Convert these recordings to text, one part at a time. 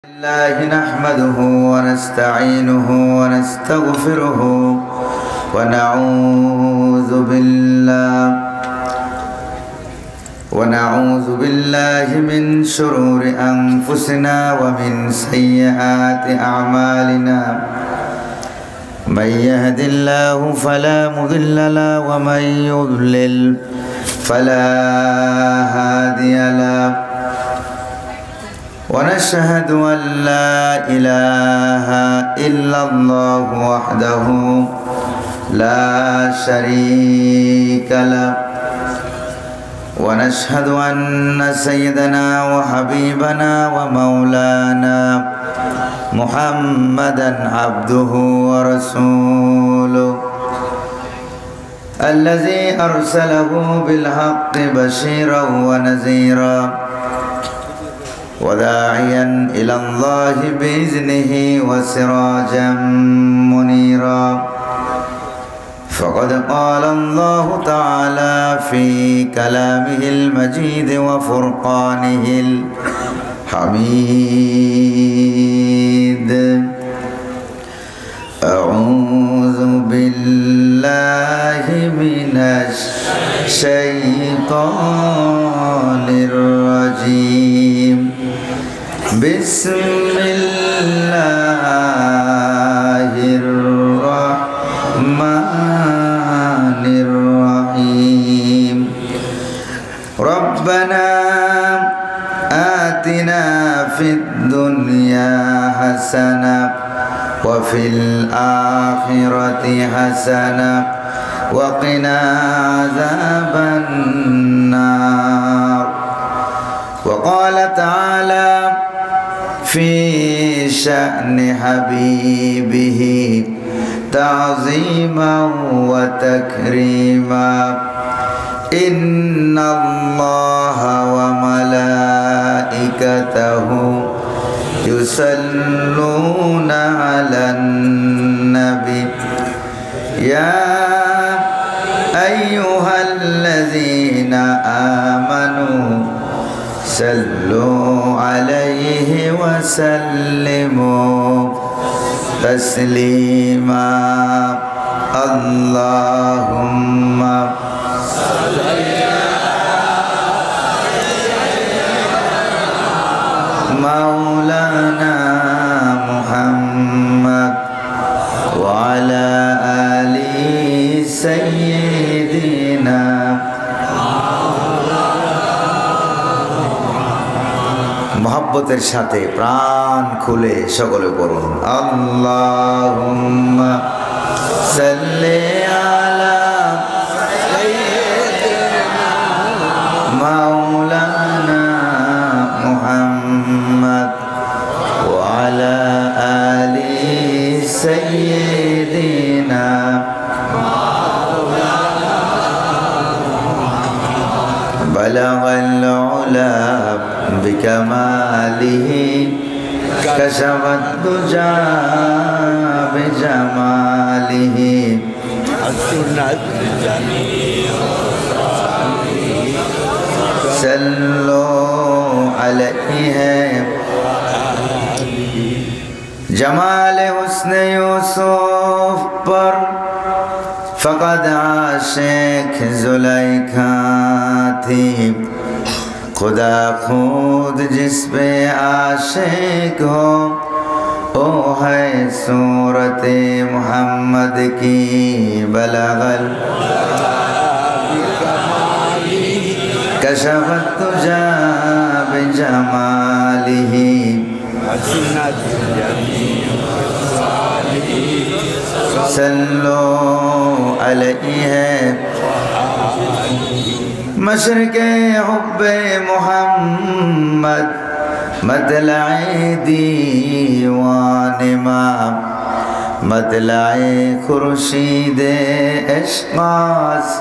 الله نحمده ونستعينه ونستغفره ونعوذ بالله من شرور أنفسنا ومن سيئات أعمالنا من يهد الله فلا مضل له ومن يضلل فلا هادي له ونشهد أن لا إله إلا الله وحده لا شريك له ونشهد أن سيدنا وحبيبنا ومولانا محمدا عبده ورسوله الذي أرسله بالحق بشيرا ونذيرا وداعيا إلى الله بإذنه وسراجا منيرا فقد قال الله تعالى في كلامه المجيد وفرقانه الحميد أعوذ بالله من الشيطان الرجيم بسم الله الرحمن الرحيم ربنا آتنا في الدنيا حسنة وفي الآخرة حسنة وقنا عذاب النار وقال تعالى في شأن حبيبه تعظيما وتكريما إن الله وملائكته يصلون على النبي يا أيها الذين آمنوا صلوا عليه وسلموا تسليما اللهم صل مولانا محمد وعلى آل سيدنا মোহাব্বতের সাথে প্রাণ খুলে সকলে পড়ুন আল্লাহুম্মা সাল্লি আলা সাইয়্যিদিনা মাওলানা মুহাম্মদ ওয়া আলা আলি সাইয়্যিদিনা মাওলানা বালাগাল উলা بكماله كشف الدجى بجماله صلوا عليه جمال حسن یوسف پر فقد عاشق زلیخا تھی खुदा खुद जिस पे आशिक हो वो है सूरत मोहम्मद की बलगल कशफत तुजा बिजमालिही सल्लो अलैहि मशरक़े हुब्बे मोहम्मद मतलए दीवान माँ मतलए खुर्शीदे इश्क़ास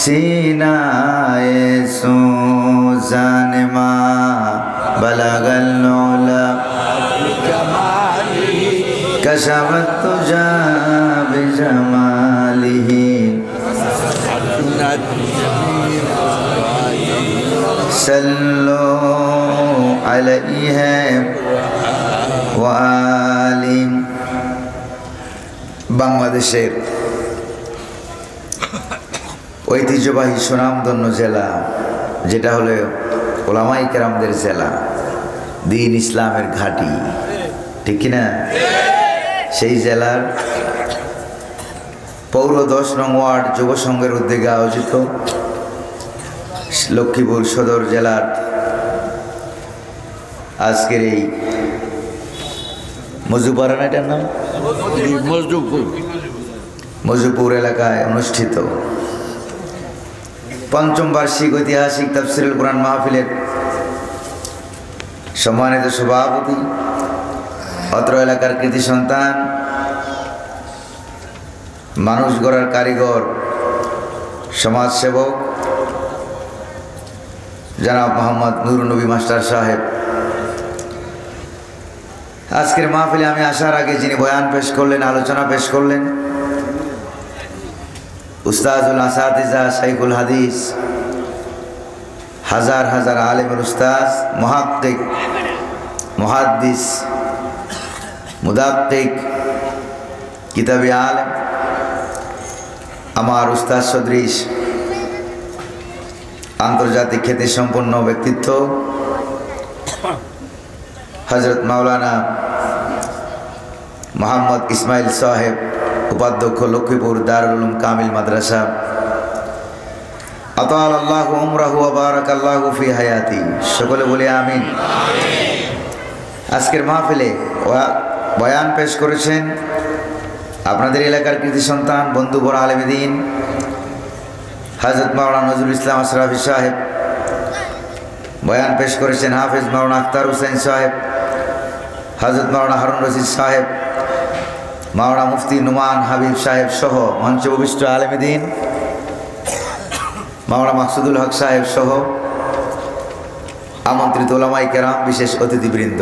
सीनाए सूज़ान माँ बलगल उला कशफत तुजा बिजमालिही सल्लो अलैहि বাংলাদেশের ঐতিহ্যবাহী সুনামধন্য জেলা, যেটা হলো ওলামায়ে কেরামদের জেলা, দ্বীন ইসলামের ঘাঁটি, ঠিক কিনা? সেই জেলার পৌর 10 নং ওয়ার্ড যুব সংঘের উদ্যোগে আয়োজিত লক্ষ্মীপুর সদর জেলার আজকের এই মজুপাড়াটার নাম মজুপুর এলাকায় অনুষ্ঠিত ৫ম বার্ষিক ঐতিহাসিক তাফসীরুল কুরআন মাহফিলের সম্মানিত সভাপতি, অত্র এলাকার কৃতি সন্তান, মানুষ গড়ার কারিগর, সমাজসেবক জনাব মোহাম্মদ নুরুন নবী মাস্টার সাহেব। আজকের মাহফিলে আমি আসার আগে যিনি বয়ান পেশ করলেন, আলোচনা পেশ করলেন, উস্তাজুল আসাতিজা শাইখুল হাদিস, হাজার হাজার আলেমের উস্তাজ, মুহাক্কিক, মুহাদ্দিস, মুদাক্কিক, কিতাবি আলেম, আমার উস্তাদ সদৃশ আন্তর্জাতিক খ্যাতিসম্পন্ন ব্যক্তিত্ব হযরত মাওলানা মোহাম্মদ ইসমাইল সাহেব, উপাধ্যক্ষ, লক্ষ্মীপুর দারুল উলুম কামিল মাদ্রাসা, আতাল আল্লাহু উমরাহু ওয়া বারাকাল্লাহু ফি হায়াতি, সকলে বলি আমিন। আজকের মাহফিলে বয়ান পেশ করেছেন আপনাদের এলাকার কৃতি সন্তান, বন্ধু বড় আলেমে দ্বীন হযরত মাওলানা নজরুল ইসলাম আশরাফি সাহেব। বয়ান পেশ করেছেন হাফেজ মাওলানা আখতার হোসেন সাহেব, হযরত মাওলানা হারুন রশিদ সাহেব, মাওলানা মুফতি নুমান হাবিব সাহেব সহ মঞ্চে উপবিষ্ট আলেমে দ্বীন, মাওলানা মাকসুদুল হক সাহেব সহ আমন্ত্রিত ওলামায়ে কেরাম, বিশেষ অতিথিবৃন্দ,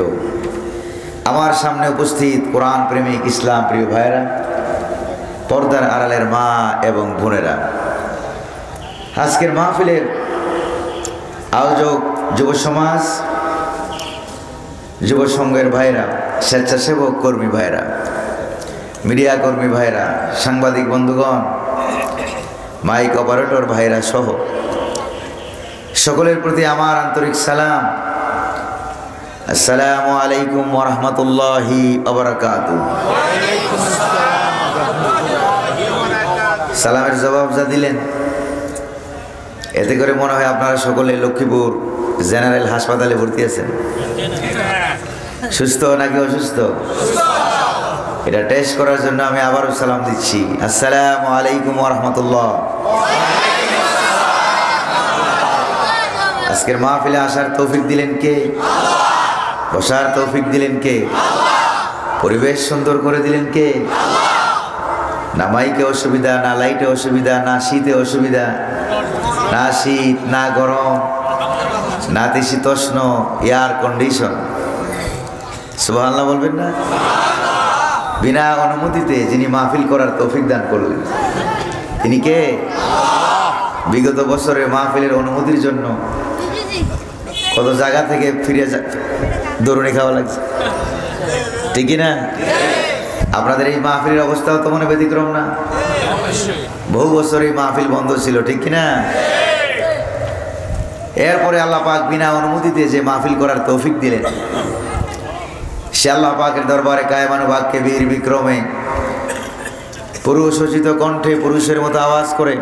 আমার সামনে উপস্থিত কোরআন প্রেমিক ইসলাম প্রিয় ভাইয়েরা, পর্দার আড়ালের মা এবং বোনেরা। আজকের মাহফিলের আয়োজক যুব সমাজ, যুব সংঘের ভাইরা, স্বেচ্ছাসেবক কর্মী ভাইরা, মিডিয়া কর্মী ভাইরা, সাংবাদিক বন্ধুগণ, মাইক অপারেটর ভাইরা সহ সকলের প্রতি আমার আন্তরিক সালাম। আসসালামু আলাইকুম ওয়া রাহমাতুল্লাহি ওয়া বারাকাতুহু। সালামের জবাব যা দিলেন, এতে করে মনে হয় আপনারা সকলে লক্ষ্মীপুর জেনারেল হাসপাতালে ভর্তি আছেন। সুস্থ নাকি অসুস্থ এটা টেস্ট করার জন্য আমি আবারও সালাম দিচ্ছি। আসসালামু আলাইকুম ওয়া রাহমাতুল্লাহ। আজকের মাহফিলে আসার তৌফিক দিলেন কে? বসার তৌফিক দিলেন কে? পরিবেশ সুন্দর করে দিলেন কে? না মাইকে অসুবিধা, না লাইটে অসুবিধা, না শীতে অসুবিধা, না শীত, না গরম, নাতিশীতোষ্ণ, এয়ার কন্ডিশন। সুবহানাল্লাহ বলবেন না? বিনা অনুমতিতে যিনি মাহফিল করার তৌফিক দান করলেন তিনি কে? বিগত বছরে মাহফিলের অনুমতির জন্য কত জায়গা থেকে ফিরে দৌড়নি খাওয়া লাগছে, ঠিকই না? আপনাদের এই মাহফিলের অবস্থাও তো মনে ব্যতিক্রম না? বহু বছর এই মাহফিল বন্ধ ছিল, ঠিক কিনা? এরপরে আল্লাহ পাক বিনা অনুমতিতে যে মাহফিল করার তৌফিক দিলেন, সে আল্লাহ পাকের দরবারে কায়মানুবাক্যে বীর বিক্রমে পুরুষোচিত কণ্ঠে পুরুষের মতো আওয়াজ করে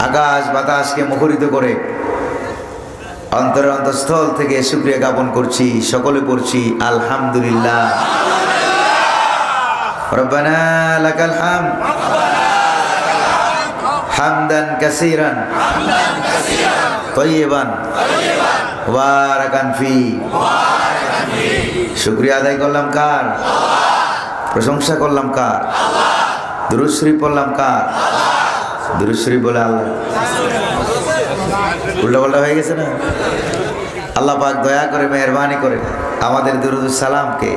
আকাশ বাতাসকে মুখরিত করে অন্তরের অন্তঃস্থল থেকে শুকরিয়া জ্ঞাপন করছি, সকলে পড়ছি আলহামদুলিল্লাহ। রব্বানা লাকাল হামদ হামদান কাসীরান তাইয়িবান মুবারাকান ফি। শুকরিয়া আদায় করলাম কার? প্রশংসা করলাম কার? দুরূদ শরীফ পড়লাম কার? দুরূদ শরীফ বলে আল্লাহ। উল্টাপাল্টা হয়ে গেছে না? আল্লাহ পাক দয়া করে মেহেরবানি করে আমাদের দুরূদ সালামকে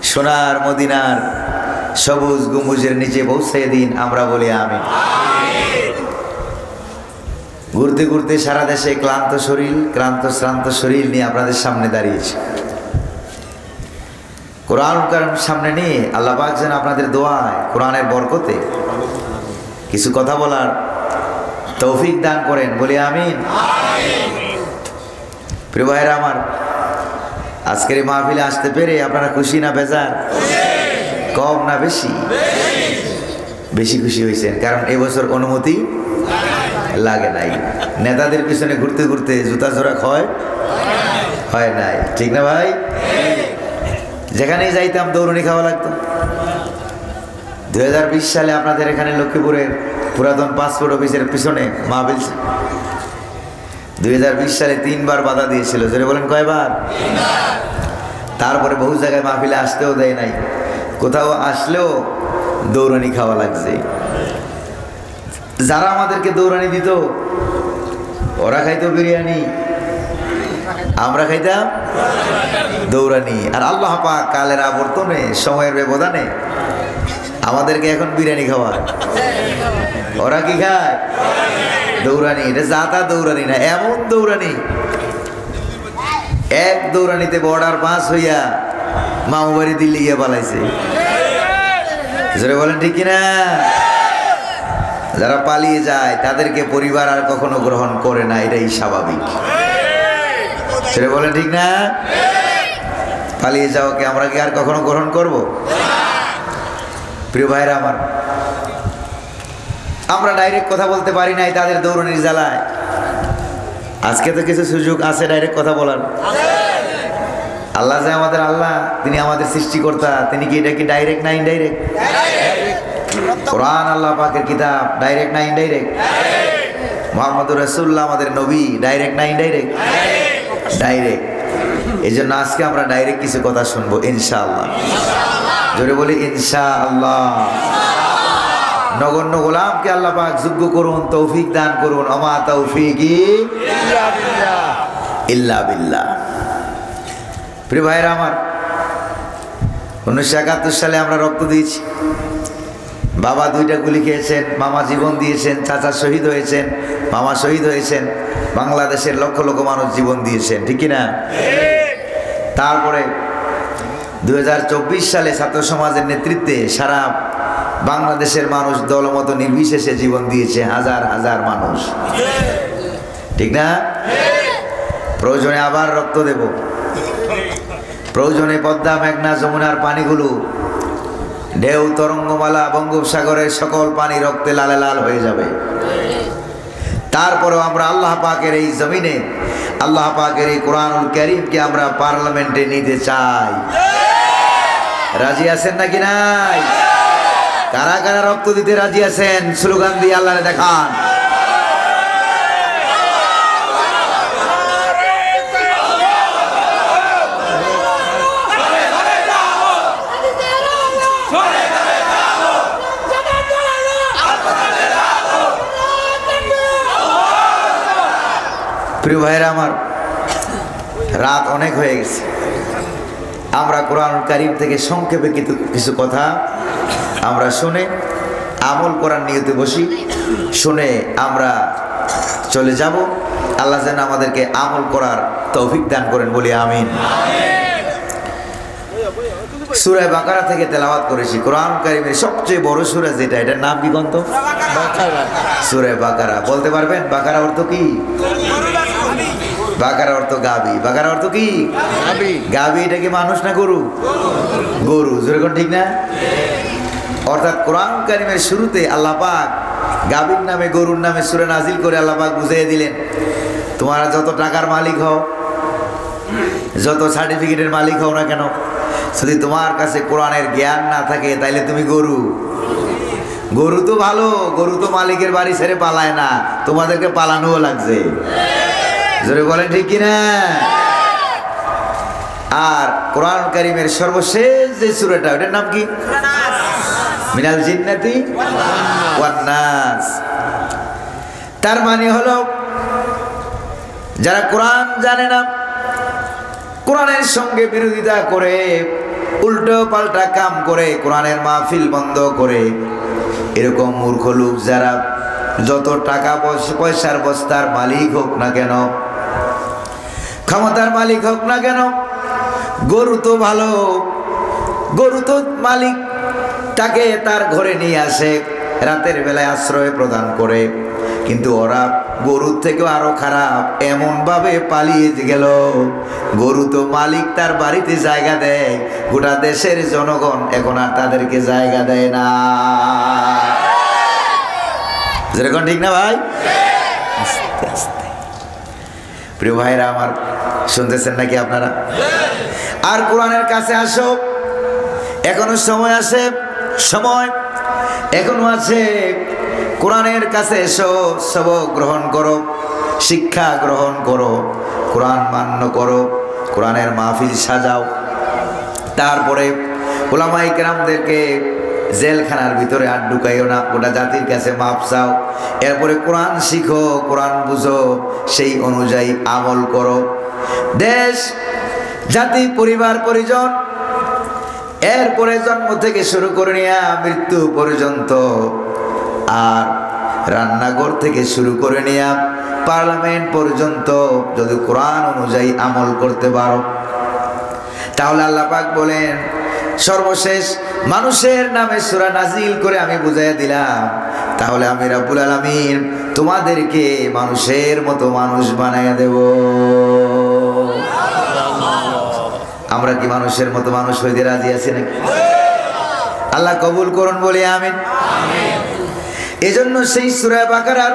সোনার মদিনার সবুজ গম্বুজের নিচে পৌঁছে দিন, আমরা বলি আমিন। ঘুরতে ঘুরতে সারা দেশে ক্লান্ত শ্রান্ত শরীর নিয়ে আপনাদের সামনে দাঁড়িয়েছি। কোরআন কারীম সামনে নিয়ে আল্লাহ পাক যেন আপনাদের দোয়ায় কোরআনের বরকতে কিছু কথা বলার তৌফিক দান করেন, বলি আমিন। প্রিয় ভাইরা আমার, আজকের এই মাহফিলে আসতে পেরে আপনারা খুশি না বেজার? কম না বেশি? বেশি খুশি হয়েছেন, কারণ এবছর অনুমতি লাগে নাই। নেতাদের পিছনে ঘুরতে ঘুরতে জুতা জোড়া হয় নাই, ঠিক না ভাই? যেখানেই যাইতাম দৌড়নি খাওয়া লাগতো। 2020 সালে আপনাদের এখানে লক্ষ্মীপুরের পুরাতন পাসপোর্ট অফিসের পিছনে মাহফিল 2020 সালে 3 বার বাধা দিয়েছিল। জোরে বলেন কয়বার? তারপরে বহু জায়গায় মাহফিলে আসতেও দেয় নাই, কোথাও আসলেও দৌড়ানি খাওয়া লাগছে। যারা আমাদেরকে দৌড়ানি দিত ওরা খাইতো বিরিয়ানি, আমরা খাইতাম দৌড়ানি। আর আল্লাহ পাক কালের আবর্তনে সময়ের ব্যবধানে আমাদেরকে এখন বিরিয়ানি খাওয়ায়। ওরা কি খায়? দৌড়ানি। এটা যাতা দৌড়ানি না, এমন দৌড়ানি, এক দৌড়ানিতে বর্ডার পাস হইয়া মামু বাড়ি দিল্লি গিয়ে পালাইছে। বলেন ঠিক কিনা? যারা পালিয়ে যায় তাদেরকে পরিবার আর কখনো গ্রহণ করে না, এটাই স্বাভাবিক। সেটা বলেন ঠিক না? পালিয়ে যাওয়াকে আমরা কি আর কখনো গ্রহণ করব? প্রিয় ভাইরা আমার, আমরা ডাইরেক্ট কথা বলতে পারি নাই তাদের দৌড়ানির জ্বালায়। আজকে তো কিছু সুযোগ আছে ডাইরেক্ট কথা বলার। আল্লাহ যে আমাদের আল্লাহ, তিনি আমাদের সৃষ্টিকর্তা, তিনি কি এটা কি ডাইরেক্ট না ইনডাইরেক্ট? কোরআন আল্লাহ পাকের কিতাব, ডাইরেক্ট না ইনডাইরেক্ট? মুহাম্মদুর রাসূলুল্লাহ আমাদের নবী, ডাইরেক্ট না ইনডাইরেক্ট? ডাইরেক্ট। এই জন্য আজকে আমরা ডাইরেক্ট কিছু কথা শুনবো ইনশাআল্লাহ। জোরে বলি ইনশাআল্লাহ। নগণ্য গোলামকে আল্লাহ পাক যোগ্য করুন, তৌফিক দান করুন। আমা তৌফিকি ইল্লা বিল্লাহ। প্রিয় ভাইরা আমার, 1971 সালে আমরা রক্ত দিয়েছি। বাবা 2টা গুলি খেয়েছেন, মামা জীবন দিয়েছেন, চাচা শহীদ হয়েছেন, মামা শহীদ হয়েছেন, বাংলাদেশের লক্ষ লক্ষ মানুষ জীবন দিয়েছেন, ঠিক কিনা? তারপরে 2024 সালে ছাত্র সমাজের নেতৃত্বে সারা বাংলাদেশের মানুষ দলমত নির্বিশেষে জীবন দিয়েছে, হাজার হাজার মানুষ, ঠিক না? প্রয়োজনে আবার রক্ত দেব, প্রয়োজনে পদ্মা মেঘনা যমুনার পানিগুলো, ঢেউ তরঙ্গমালা বঙ্গোপসাগরের সকল পানি রক্তে লালে লাল হয়ে যাবে। তারপরেও আমরা আল্লাহ পাকের এই জমিনে আল্লাহ পাকের এই কোরআনুল কারীমকে আমরা পার্লামেন্টে নিতে চাই। রাজি আছেন নাকি নাই? কারা কারা রক্ত দিতে রাজি আছেন? স্লোগান দিয়ে আল্লাহরে দেখান। প্রিয় ভাইরা আমার, রাত অনেক হয়ে গেছে। আমরা কোরআনুল কারীম থেকে সংক্ষেপে কিছু কথা আমরা শুনে আমল করার নিয়তে বসি, শুনে আমরা চলে যাব। আল্লাহ যেন আমাদেরকে আমল করার তৌফিক দান করেন, বলি আমিন। সূরা বাকারা থেকে তেলাওয়াত করেছি। কোরআনুল কারীমের সবচেয়ে বড় সূরা যেটা, এটার নাম কি গন্ত? সূরা বাকারা। বলতে পারবেন বাকারা অর্থ কি? বাকারা অর্থ গাবি। বাকারা অর্থ কি? গাবি। এটা কি মানুষ না গরু? গরু। যেরকম ঠিক না? অর্থাৎ কোরআন কারীমের শুরুতে আল্লাহ পাক গাবির নামে গরুর নামে সূরা নাজিল করে আল্লাহ পাক বুঝিয়ে দিলেন, তোমরা যত টাকার মালিক হও, যত সার্টিফিকেটের মালিক হও না কেন, যদি তোমার কাছে কোরআনের জ্ঞান না থাকে তাইলে তুমি গরু। গরু তো ভালো, গরু তো মালিকের বাড়ি ছেড়ে পালায় না, তোমাদেরকে পালানোও লাগছে। জোরে বলেন ঠিক কিনা? আর কোরআন কারীমের সর্বশেষ যে সূরাটা, ওটার নাম কি? মিনাল জিন্নাতি ওয়ান নাস। তার মানে হলো যারা কোরআন জানে না, কোরআনের সঙ্গে বিরোধিতা করে, উল্টো পাল্টা কাম করে, কোরআনের মাহফিল বন্ধ করে, এরকম মূর্খ লোক যারা যত টাকা পয়সার বস্তার মালিক হোক না কেন, ক্ষমতার মালিক হোক না কেন, গরু তো ভালো, গরু তো মালিক তাকে তার ঘরে নিয়ে আসে, রাতের বেলায় আশ্রয় প্রদান করে, কিন্তু ওরা গরুর থেকেও আরো খারাপ, এমন ভাবে পালিয়ে গেল। গরু তো মালিক তার বাড়িতে জায়গা দেয়, গোটা দেশের জনগণ এখন আর তাদেরকে জায়গা দেয় না। যেরকম ঠিক না ভাই? আস্তে আস্তে প্রিয় ভাইরা আমার, শুনতেছেন নাকি আপনারা? আর কোরআনের কাছে আসো, এখনো সময় আছে, সময় এখনো আছে। কোরআনের কাছে এসো, সবক গ্রহণ করো, শিক্ষা গ্রহণ করো, কোরআন মান্য করো, কোরআনের মাহফিল সাজাও। তারপরে উলামায়ে কেরামদেরকে জেলখানার ভিতরে আর ঢুকাইও না, গোটা জাতির কাছে মাপ চাও। এরপরে কোরআন শিখো, কোরআন বুঝো, সেই অনুযায়ী আমল করো। দেশ, জাতি, পরিবার, পরিজন, এরপরে জন্ম থেকে শুরু করে নিয়ে মৃত্যু পর্যন্ত, আর রান্নাঘর থেকে শুরু করে নিয়ে পার্লামেন্ট পর্যন্ত যদি কোরআন অনুযায়ী আমল করতে পারো, তাহলে আল্লাহ পাক বলেন সর্বশেষ মানুষের নামে সূরা নাজিল করে আমি বুঝাইয়া দিলাম, তাহলে আমি রব্বুল আলামিন তোমাদেরকে মানুষের মতো মানুষ বানাইয়া দেব। আমরা কি মানুষের মতো মানুষ হইতে রাজি আছি নাকি? আল্লাহ কবুল করুন, বলি আমিন। এজন্য সেই সূরা বাকারার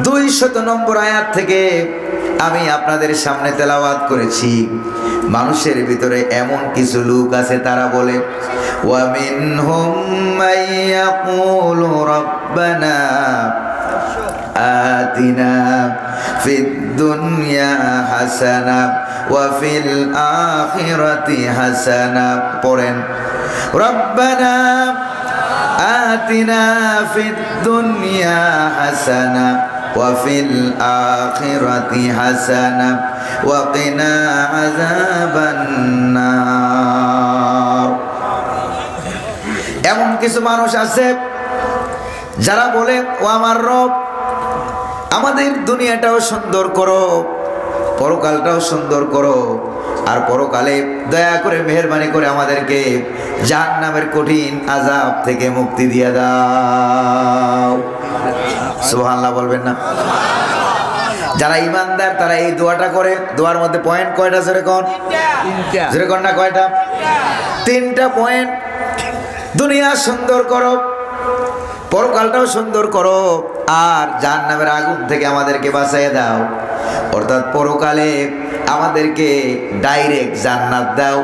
200 নম্বর আয়াত থেকে আমি আপনাদের সামনে তেলাওয়াত করেছি। মানুষের ভিতরে এমন কিছু লোক আছে, তারা বলে ওয়া মিনহুম মাইয়াকুলু রাব্বানা আতিনা ফিদ দুনিয়া হাসানা ওয়া ফিল আখিরাতি হাসানা। পড়েন, রব্বানা আতিনা ফিদ দুনিয়া হাসানা ওয়া ফিল আখিরাতি হাসানা ওয়া কিনা আযাবান নার। এমন কিছু মানুষ আছে যারা বলে, ও আমার রব, আমাদের দুনিয়াটাও সুন্দর করো, পরকালটাও সুন্দর করো, আর পরকালে দয়া করে মেহেরবানি করে আমাদেরকে জাহান্নামের কঠিন আযাব থেকে মুক্তি দিয়ে দাও। সুবহানাল্লাহ বলবেন না? যারা ইমানদার তারা এই দোয়াটা করে। দোয়ার মধ্যে পয়েন্ট কয়টা? যেরকম না কয়টা? 3টা পয়েন্ট। দুনিয়া সুন্দর করো, পরকালটাও সুন্দর করো, আর জাহান্নামের আগুন থেকে আমাদেরকে বাঁচিয়ে দাও। অর্থাৎ পরকালে আমাদেরকে ডাইরেক্ট জান্নাত দাও,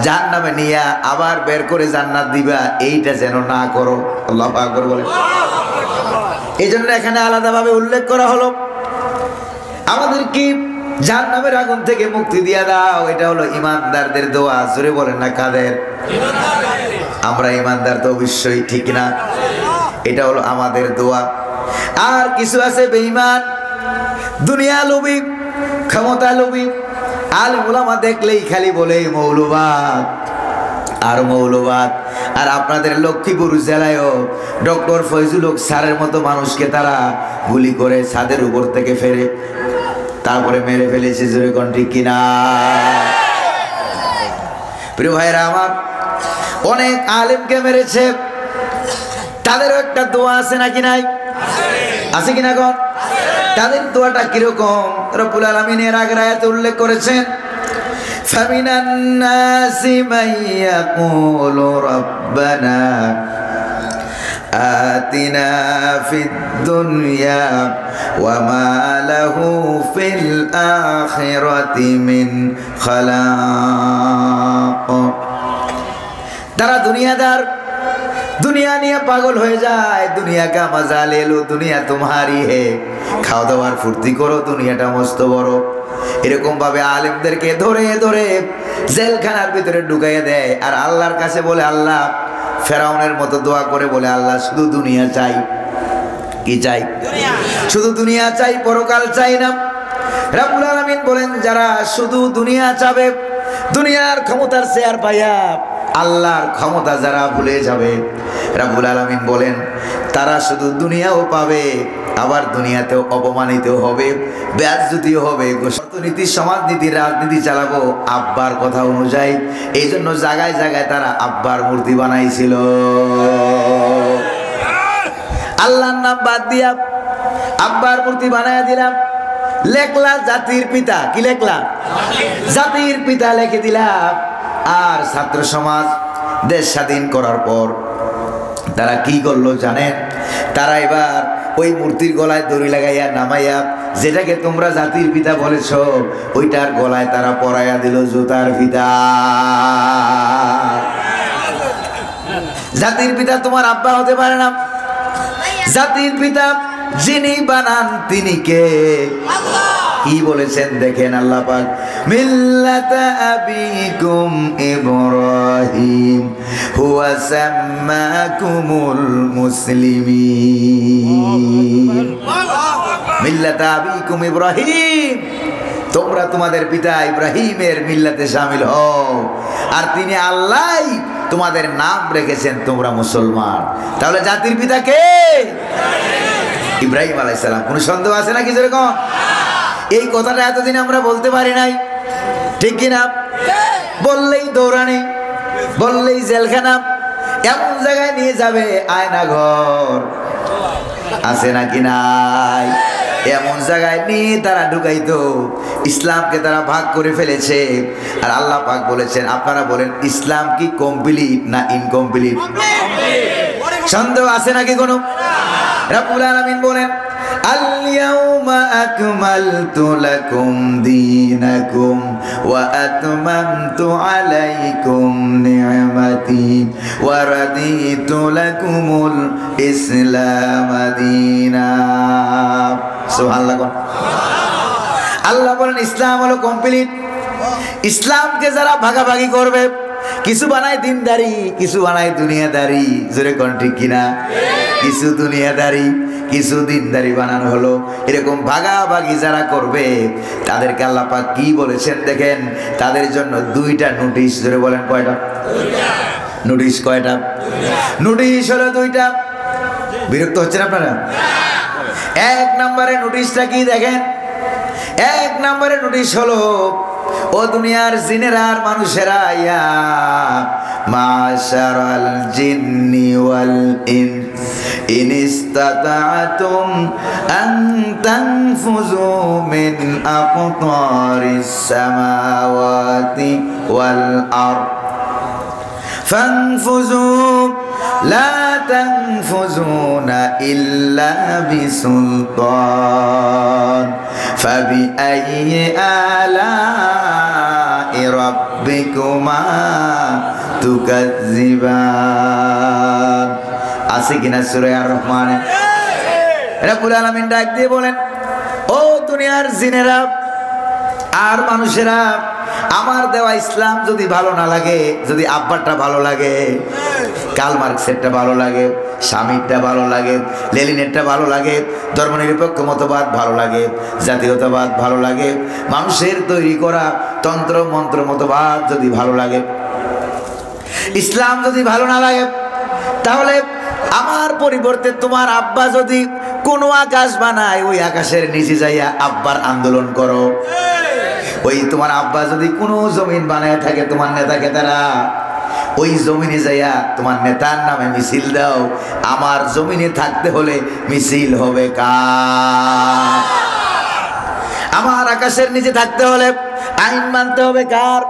জাহান্নামে নিয়ে আবার বের করে জান্নাত দিবা, এইটা যেন না করো। আল্লাহু আকবার বলেন। এই জন্য এখানে আলাদাভাবে উল্লেখ করা হলো, আমাদেরকে জাহান্নামের আগুন থেকে মুক্তি দিয়ে দাও। এটা হলো ইমানদারদের দোয়া। জোরে বলেন না, কাদের? আমরা ইমানদার তো অবশ্যই, ঠিক না? এটা হলো আমাদের দোয়া। আর কিছু আছে বেঈমান, দুনিয়া লোভী, ক্ষমতা লোভী, আলেম ওলামা দেখলেই খালি বলে মৌলবাদ আর মৌলবাদ। আর আপনাদের লক্ষ্মীপুর জেলায়ও ডক্টর ফয়জুল হক স্যারের মতো মানুষকে তারা গুলি করে ছাদের উপর থেকে ফেলে তারপরে মেরে ফেলেছে। জোরে কোন ঠিক কিনা? প্রিয় ভাইরা আমার, অনেক আলেমকে মেরেছে, তাদেরও একটা দোয়া আছে নাকি নাই? আছে কিনা কোন? তাদের দোয়াটা কিরকম? রব্বুল আলামিন এর আগের আয়াতে উল্লেখ করেছেন, ফামিনান নাসি মাইয়াকুলু রাব্বানা আতিনা ফিদ দুনিয়া ওয়া মা লাহু ফিল আখিরাতি মিন খালাক। তারা দুনিয়াদার, দুনিয়া নিয়ে পাগল হয়ে যায়। দুনিয়া কা মজা লে লো, দুনিয়া তোমারি হে, খাওয়া দাওয়ার ফুর্তি করো, দুনিয়াটা মস্ত বড়। এরকম ভাবে আলেমদেরকে ধরে ধরে জেলখানার ভিতরে ঢুকাইয়া দেয়। আর আল্লাহর কাছে বলে, আল্লাহ, ফেরাউনের মতো দোয়া করে বলে, আল্লাহ শুধু দুনিয়া চাই। কি চাই? শুধু দুনিয়া চাই, পরকাল চাই না। রব্বুল আলামিন বলেন, যারা শুধু দুনিয়া চাবে, দুনিয়ার ক্ষমতার শেয়ার পাইয়া আল্লাহর ক্ষমতা যারা ভুলে যাবে, রব্বুল আলামিন বলেন তারা শুধু দুনিয়াও পাবে, আবার দুনিয়াতেও অপমানিত হবে, বেয়াজ্জতিও হবে। অর্থনীতি, সমাজনীতি, রাজনীতি চালাবো আব্বার কথা অনুযায়ী। এই জন্য জায়গায় জায়গায় তারা আব্বার মূর্তি বানাইছিল। আল্লাহর নাম বাদ দিয়া আব্বার মূর্তি বানায়া দিলাম। লেখলা জাতির পিতা, কি লেখলা? জাতির পিতা লিখে দিলাম। আর ছাত্র সমাজ দেশ স্বাধীন করার পর তারা কি করলো জানেন? তারা এবার ওই মূর্তির গলায় দড়ি লাগাইয়া নামাইয়া, যেটাকে তোমরা জাতির পিতা বলেছ, ওইটার গলায় তারা পরাইয়া দিল জুতার ফিতা। জাতির পিতা তোমার আব্বা হতে পারে না। জাতির পিতা যিনি বানান তিনি কে? কি বলেছেন দেখেন আল্লাহ পাক, মিল্লাতা আবিকুম ইব্রাহিম হুয়া সাম্মাকুমুল মুসলিমিন। মিল্লাতা আবিকুম ইব্রাহিম, তোমরা তোমাদের পিতা ইব্রাহিমের মিল্লাতে শামিল হও, আর তিনি আল্লাহ তোমাদের নাম রেখেছেন তোমরা মুসলমান। তাহলে জাতির পিতা কে? ইব্রাহিম আলাইহিস সালাম। কোনো সন্দেহ আছে নাকি? যেরকম এই কথাটা এতদিন আমরা বলতে পারি নাই, ঠিক কিনা? বললেই দৌড়ানি, বললেই জেলখানা, এমন জায়গায় নিয়ে যাবে আয়না ঘর আছে নাকি নাই? এমন জায়গায় নিয়ে তারা ঢুকাইতো। ইসলামকে তারা ভাগ করে ফেলেছে। আর আল্লাহ পাক বলেছেন, আপনারা বলেন ইসলাম কি কমপ্লিট না ইনকমপ্লিট? সন্দেহ আছে নাকি কোনো? রব্বুল আলামিন বলেন, আল-ইয়াউমা আকমালতু লাকুম দীনাকুম ওয়া আতমামতু আলাইকুম নি'মাতি ওয়া রাদিতু লাকুমুল ইসলাম দীনা। সুবহানাল্লাহ। আল্লাহ বলেন ইসলাম হলো কমপ্লিট। ইসলামকে যারা ভাগাভাগি করবে, কিছু বানায় দিনদারি, কিছু বানায় দুনিয়াদারি, জোরে কোন ঠিক কিনা? কিছু দুনিয়াদারি, কিছু দিনদারি বানানো হলো। এরকম ভাগাভাগি যারা করবে তাদেরকে আল্লাহ পাক কি বলেছেন দেখেন, তাদের জন্য দুইটা নোটিশ। জোরে বলেন কয়টা? নোটিশ কয়টা? নোটিশ হলো দুইটা। বিরক্ত হচ্ছেন আপনারা? এক নম্বরে নোটিশটা কি দেখেন? এক নম্বরে নোটিশ হলো, ও দুনিয়ার জিনেরা আর মানুষেরা, ইয়া মাশারাল জিন্নি ওয়াল ইনস ইন ইসতাতা'তুম আন তানফুযু মিন আকতারিস সামাওয়াতি ওয়াল আরদ ফানফুযু লা তানফুযুনা ইল্লা বিসুলতান ফাবিআইয়ি আলা'i রাব্বিকুমা তুকাজ্জিবান। আছে কিনা সূরা আর-রহমানে? রব্বুল আলামিন ডাক দিয়ে বলেন, ও দুনিয়ার জিনেরা আর মানুষেরা, আমার দেওয়া ইসলাম যদি ভালো না লাগে, যদি আব্বারটা ভালো লাগে, কার্ল মার্কসেরটা ভালো লাগে, স্বামীরটা ভালো লাগে, লেনিনেরটা ভালো লাগে, ধর্মনিরপেক্ষ মতবাদ ভালো লাগে, জাতীয়তাবাদ ভালো লাগে, মানুষের তৈরি করা তন্ত্র মন্ত্র মতবাদ যদি ভালো লাগে, ইসলাম যদি ভালো না লাগে, তাহলে আমার পরিবর্তে তোমার আব্বা যদি কোনো আকাশ বানায়, ওই আকাশের নিচে যাইয়া আব্বার আন্দোলন করো। ওই তোমার আব্বা যদি কোনো জমিন বানায় থাকে, তোমার নেতাকে তারা ওই জমিনে যাইয়া তোমার নেতার নামে মিছিল দাও। আমার জমিনে থাকতে হলে মিছিল হবে কার? আমার আকাশের নিচে থাকতে হলে আইন মানতে হবে কার?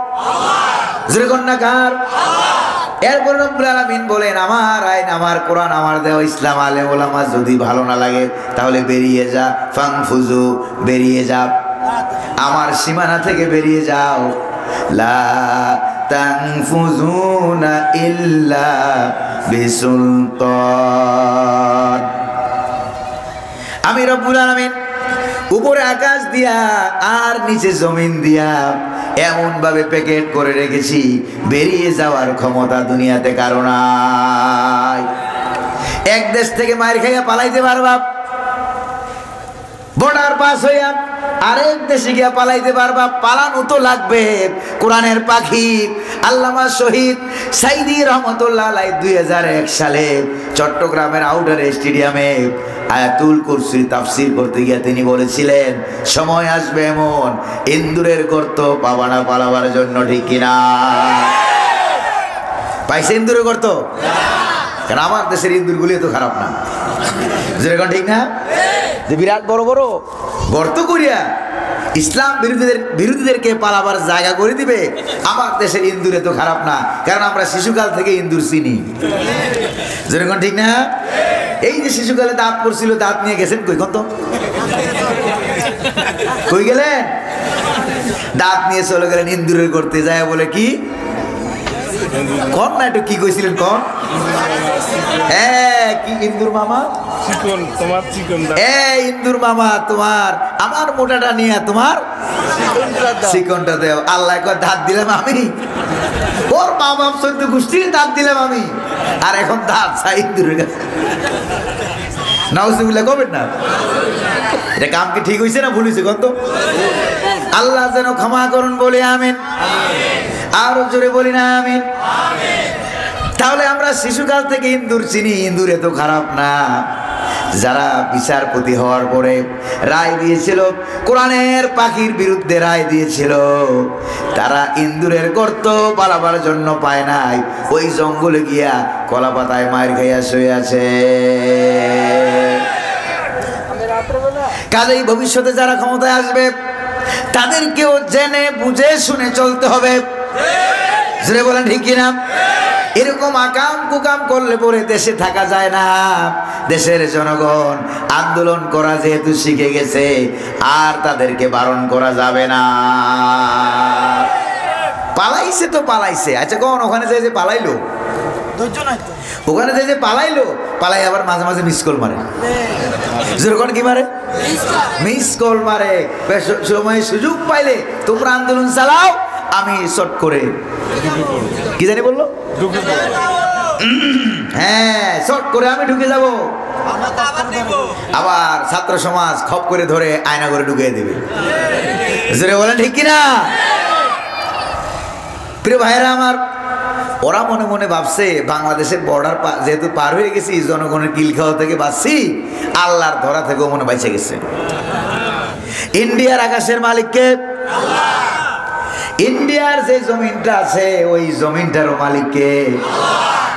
যেরকম না কার? এরপর রব্বুল আলামিন বলেন, আমার আইন, আমার কোরআন, আমার দেওয়া ইসলাম, আলেম ওলামা যদি ভালো না লাগে তাহলে বেরিয়ে যা। ফানফুজু, বেরিয়ে যা, আমার সীমানা থেকে বেরিয়ে যাও। লা তানফুজুনা ইল্লা বিসুলতান। আমি রব্বুল আলামিন উপরে আকাশ দিয়া আর নিচে জমিন দিয়া এমন ভাবে প্যাকেট করে রেখেছি, বেরিয়ে যাওয়ার ক্ষমতা দুনিয়াতে কারো নাই। এক দেশ থেকে মার খাইয়া পালাইতে পারবা, বর্ডার পাস হইয়া আরেক দেশে গিয়া পালাইতে পারবা, পালানো তো লাগবে। কোরআনের পাখি আল্লামা শহীদ সাইদি রহমতুল্লাহ আলাইহি 2001 সালে চট্টগ্রামের আউটার স্টেডিয়ামে আয়াতুল কুরসি তাফসীর করতে গিয়ে তিনি বলেছিলেন, সময় আসবে এমন ইন্দুরের গর্ত পাবা না পালাবার জন্য, ঠিক কিনা? পাইছে ইন্দুরের গর্ত? কারণ আমার দেশের ইন্দুরগুলি তো খারাপ না, যেরকম ঠিক না? যে বিরাট বড় বড় গর্ত করিয়া ইসলাম বিরোধীদেরকে পালাবার জায়গা করে দিবে, আমার দেশের ইন্দুরে তো খারাপ না, কারণ আমরা শিশুকাল থেকে ইন্দুর চিনি, যেরকম ঠিক না? এই যে শিশুকালে দাঁত পড়ছিল, দাঁত নিয়ে গেছেন কই? কত কই গেলেন? দাঁত নিয়ে চলে গেলেন ইন্দুরের করতে যায়, বলে কি কন না, একটু কি কইছিলেন কন? হ্যাঁ, কি ইন্দুর মামা? চিকন, তোমার চিকন দাঁত। ইন্দুর মামা তোমার আমার মোটাটা নিয়ে তোমার চিকনটা দেও। আল্লাহ কয় দাঁত দিলাম আমি, ওর বাবা চোদ্দ গোষ্ঠীর দাঁত দিলাম আমি, আর এখন দাঁত চাই ইন্দুরের কাছে। নাউজুবিল্লাহ কবেন না? এটা কাম কি ঠিক হয়েছে না ভুল হয়েছে? কত আল্লাহ যেন ক্ষমা করুন, বলি আমিন। আরো জোরে বলি না আমিন। তাহলে আমরা শিশুকাল থেকে ইন্দুর চিনি, ইন্দুর এত খারাপ না। যারা বিচারপতি হওয়ার পরে রায় দিয়েছিল, কোরআনের পাখির বিরুদ্ধে রায় দিয়েছিল, তারা ইন্দুরের গর্ত পালাবার জন্য পায় নাই, ওই জঙ্গলে গিয়া কলা পাতায় মায়ের খাইয়া শুয়ে আছে। কাজেই ভবিষ্যতে যারা ক্ষমতায় আসবে তাদেরকেও জেনে বুঝে শুনে চলতে হবে, জোরে বলেন ঠিক কিনা? এরকম আকাম কুকাম করলে পরে দেশে থাকা যায় না। দেশের জনগণ আন্দোলন করা যেহেতু শিখে গেছে, আর তাদেরকে বারণ করা যাবে না। পালাইছে তো পালাইছে, আচ্ছা কোন ওখানে যে পালাইলো, ওখানে যে পালাইলো, পালাই আবার মাঝে মাঝে মিস কল মারে। যেরকম কি মারে? মিস কল মারে। সময় সুযোগ পাইলে তোমরা আন্দোলন চালাও, আমি শর্ট করে কি জানি বললো, হ্যাঁ শর্ট করে আমি ঢুকে যাব। আবার ছাত্র সমাজ খপ করে ধরে আয়না করে ঢুকিয়ে দেবে, বলেন ঠিক কিনা? প্রিয় ভাইরা আমার, ওরা মনে মনে ভাবছে বাংলাদেশের বর্ডার যেহেতু পার হয়ে গেছি, জনগণের কিল খাওয়া থেকে বাঁচছি, আল্লাহর ধরা থেকেও মনে বেঁচে গেছে। ইন্ডিয়ার আকাশের মালিককে, ইন্ডিয়ার যে জমিনটা আছে ওই জমিনটারও মালিককে।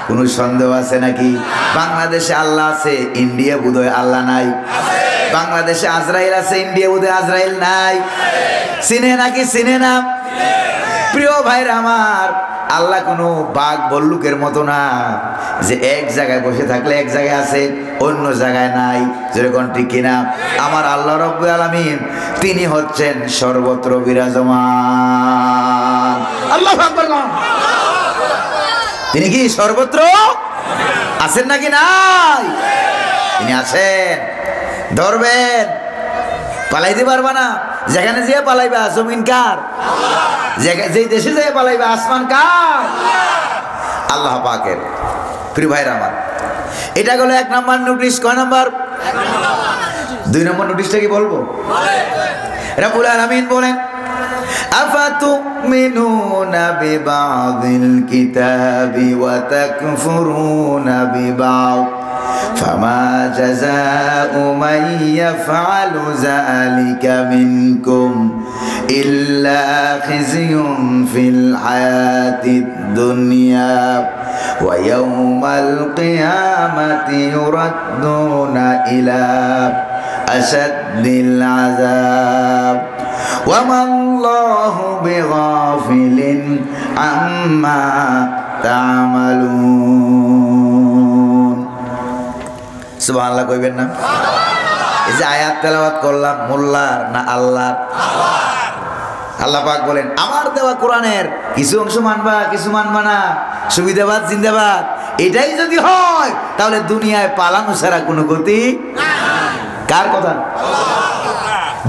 কোনো সন্দেহ আছে নাকি? বাংলাদেশে আল্লাহ আছে, ইন্ডিয়া বোধহয় আল্লাহ নাই। বাংলাদেশে আজরাইল আছে, ইন্ডিয়া বোধহয় আজরাইল নাই। চিনে নাকি চিনে না? প্রিয় ভাইরা আমার, আল্লাহ কোনো বাঘ ভল্লুকের মতো না যে এক জায়গায় বসে থাকলে এক জায়গায় আছে, অন্য জায়গায় নাই, যেরকম ঠিক কিনা? আমার আল্লাহ রাব্বুল আলামিন তিনি হচ্ছেন সর্বত্র বিরাজমান। আল্লাহু আকবার। তিনি কি সর্বত্র আছেন নাকি নাই? তিনি আছেন। ধরবেন, পালাইতে পারবা না। যেখানে যেয়ে পালাইবা, জমিন কার? যেই দেশে যেয়ে পালাইবা, আসমান কার? আল্লাহ পাকের। প্রিয় ভাইরা আমার, এটা গেল 1 নম্বর নোটিশ। কয় নম্বর? 2 নম্বর নোটিশটা কি বলবো? রব্বুল আলামিন বলেন, আফাতুমিনুনা বিবাযিল কিতাবি ওয়া তাকফুরুনা বিবায ফামা জাযাউ মান ইয়াফআলু যালিকা মিনকুম ইল্লা খিzyun ফিল হায়াতিদ দুনিয়া ওয়া ইয়াওমাল কিয়ামাতি ইউরাদ্দুনা ইলা আশাদ্দিল আযাব ওয়া মাল্লাহু বিগাফিলিন আম্মা তা'মালুন। সুবহানাল্লাহ কইবেন না? এই যে আয়াত তেলাওয়াত করলাম, মোল্লার না আল্লাহর? আল্লাহ পাক বলেন, আমার দেওয়া কোরআনের কিছু অংশ মানবা, কিছু মানবা না, সুবিধাবাদ জিন্দাবাদ। এটাই যদি হয় তাহলে দুনিয়ায় পালানো ছাড়া কোনো গতি। কার কথা?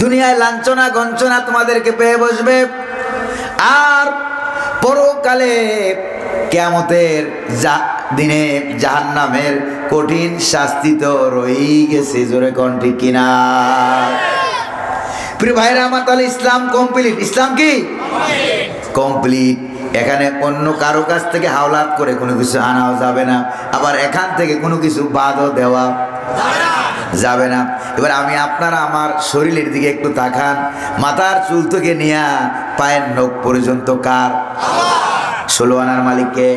দুনিয়ায় লাঞ্ছনা গঞ্চনা তোমাদেরকে পেয়ে বসবে, আর পরকালে কিয়ামতের দিনে জাহান্নামের কঠিন শাস্তি তো রয়েই গেছে। জোরে কোন ঠিক কিনা? প্রিয় ভাইরা আমার, তাহলে ইসলাম কমপ্লিট। ইসলাম কি কমপ্লিট? এখানে অন্য কারো কাছ থেকে হাওলাত করে কোনো কিছু আনাও যাবে না, আবার এখান থেকে কোনো কিছু বাদও দেওয়া যাবে না। এবার আমি আপনারা আমার শরীরের দিকে একটু তাকান। মাথার চুল থেকে নিয়ে পায়ের নখ পর্যন্ত কার? 16 আনার মালিককে।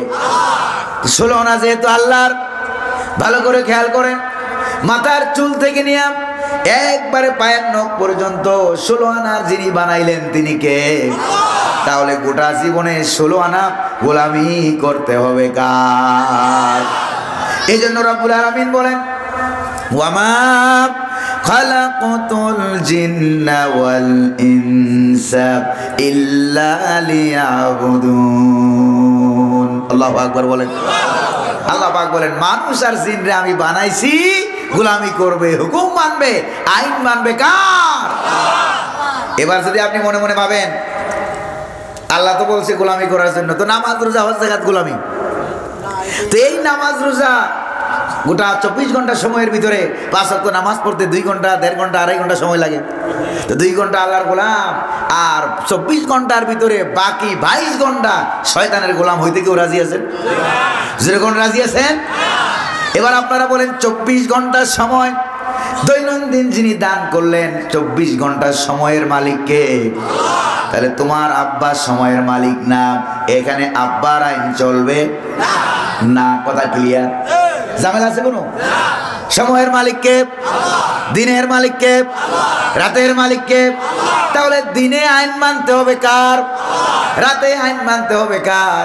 16 আনা যেহেতু আল্লাহর, ভালো করে খেয়াল করেন, মাথার চুল থেকে নিয়ে একবারে পায়ের নখ পর্যন্ত 16 আনার যিনি বানাইলেন তিনি কে? তাহলে গোটা জীবনে 16 আনা গোলামি করতে হবে কার? এই জন্য রব্বুল আলামিন বলেন, ওয়ামা খালাকাতুল জিন্না ওয়াল ইনসা ইল্লা লিয়াবুদুন। আল্লাহু আকবার বলেন। আল্লাহ পাক বলেন, মানুষ আর জিনরে আমি বানাইছি গোলামি করবে, হুকুম মানবে, আইন মানবে কার? এবার যদি আপনি মনে মনে ভাবেন আল্লাহ তো বলছে গোলামি করার জন্য, তো নামাজ রোজা হজ যাকাত গোলামি। তো এই নামাজ রোজা গোটা 24 ঘন্টা সময়ের ভিতরে 5 ওয়াক্ত নামাজ পড়তে 2 ঘন্টা, 1.5 ঘন্টা, 2.5 ঘন্টা সময় লাগে। তো 2 ঘন্টা আল্লাহর গোলাম, আর 24 ঘন্টার ভিতরে বাকি 22 ঘন্টা শয়তানের গোলাম হইতে কেউ রাজি আছেন? যেরকম রাজি আছেন? এবার আপনারা বলেন, 24 ঘন্টার সময় দৈনন্দিন যিনি দান করলেন, 24 ঘন্টার সময়ের মালিক কে? তাহলে তোমার আব্বা সময়ের মালিক না, এখানে আব্বার আইন চলবে না। কথা ক্লিয়ার? ঝামেলা আছে কোনো? সময়ের মালিক কে? দিনের মালিক কে? রাতের মালিক কে? তাহলে দিনে আইন মানতে হবে কার? রাতে আইন মানতে হবে কার?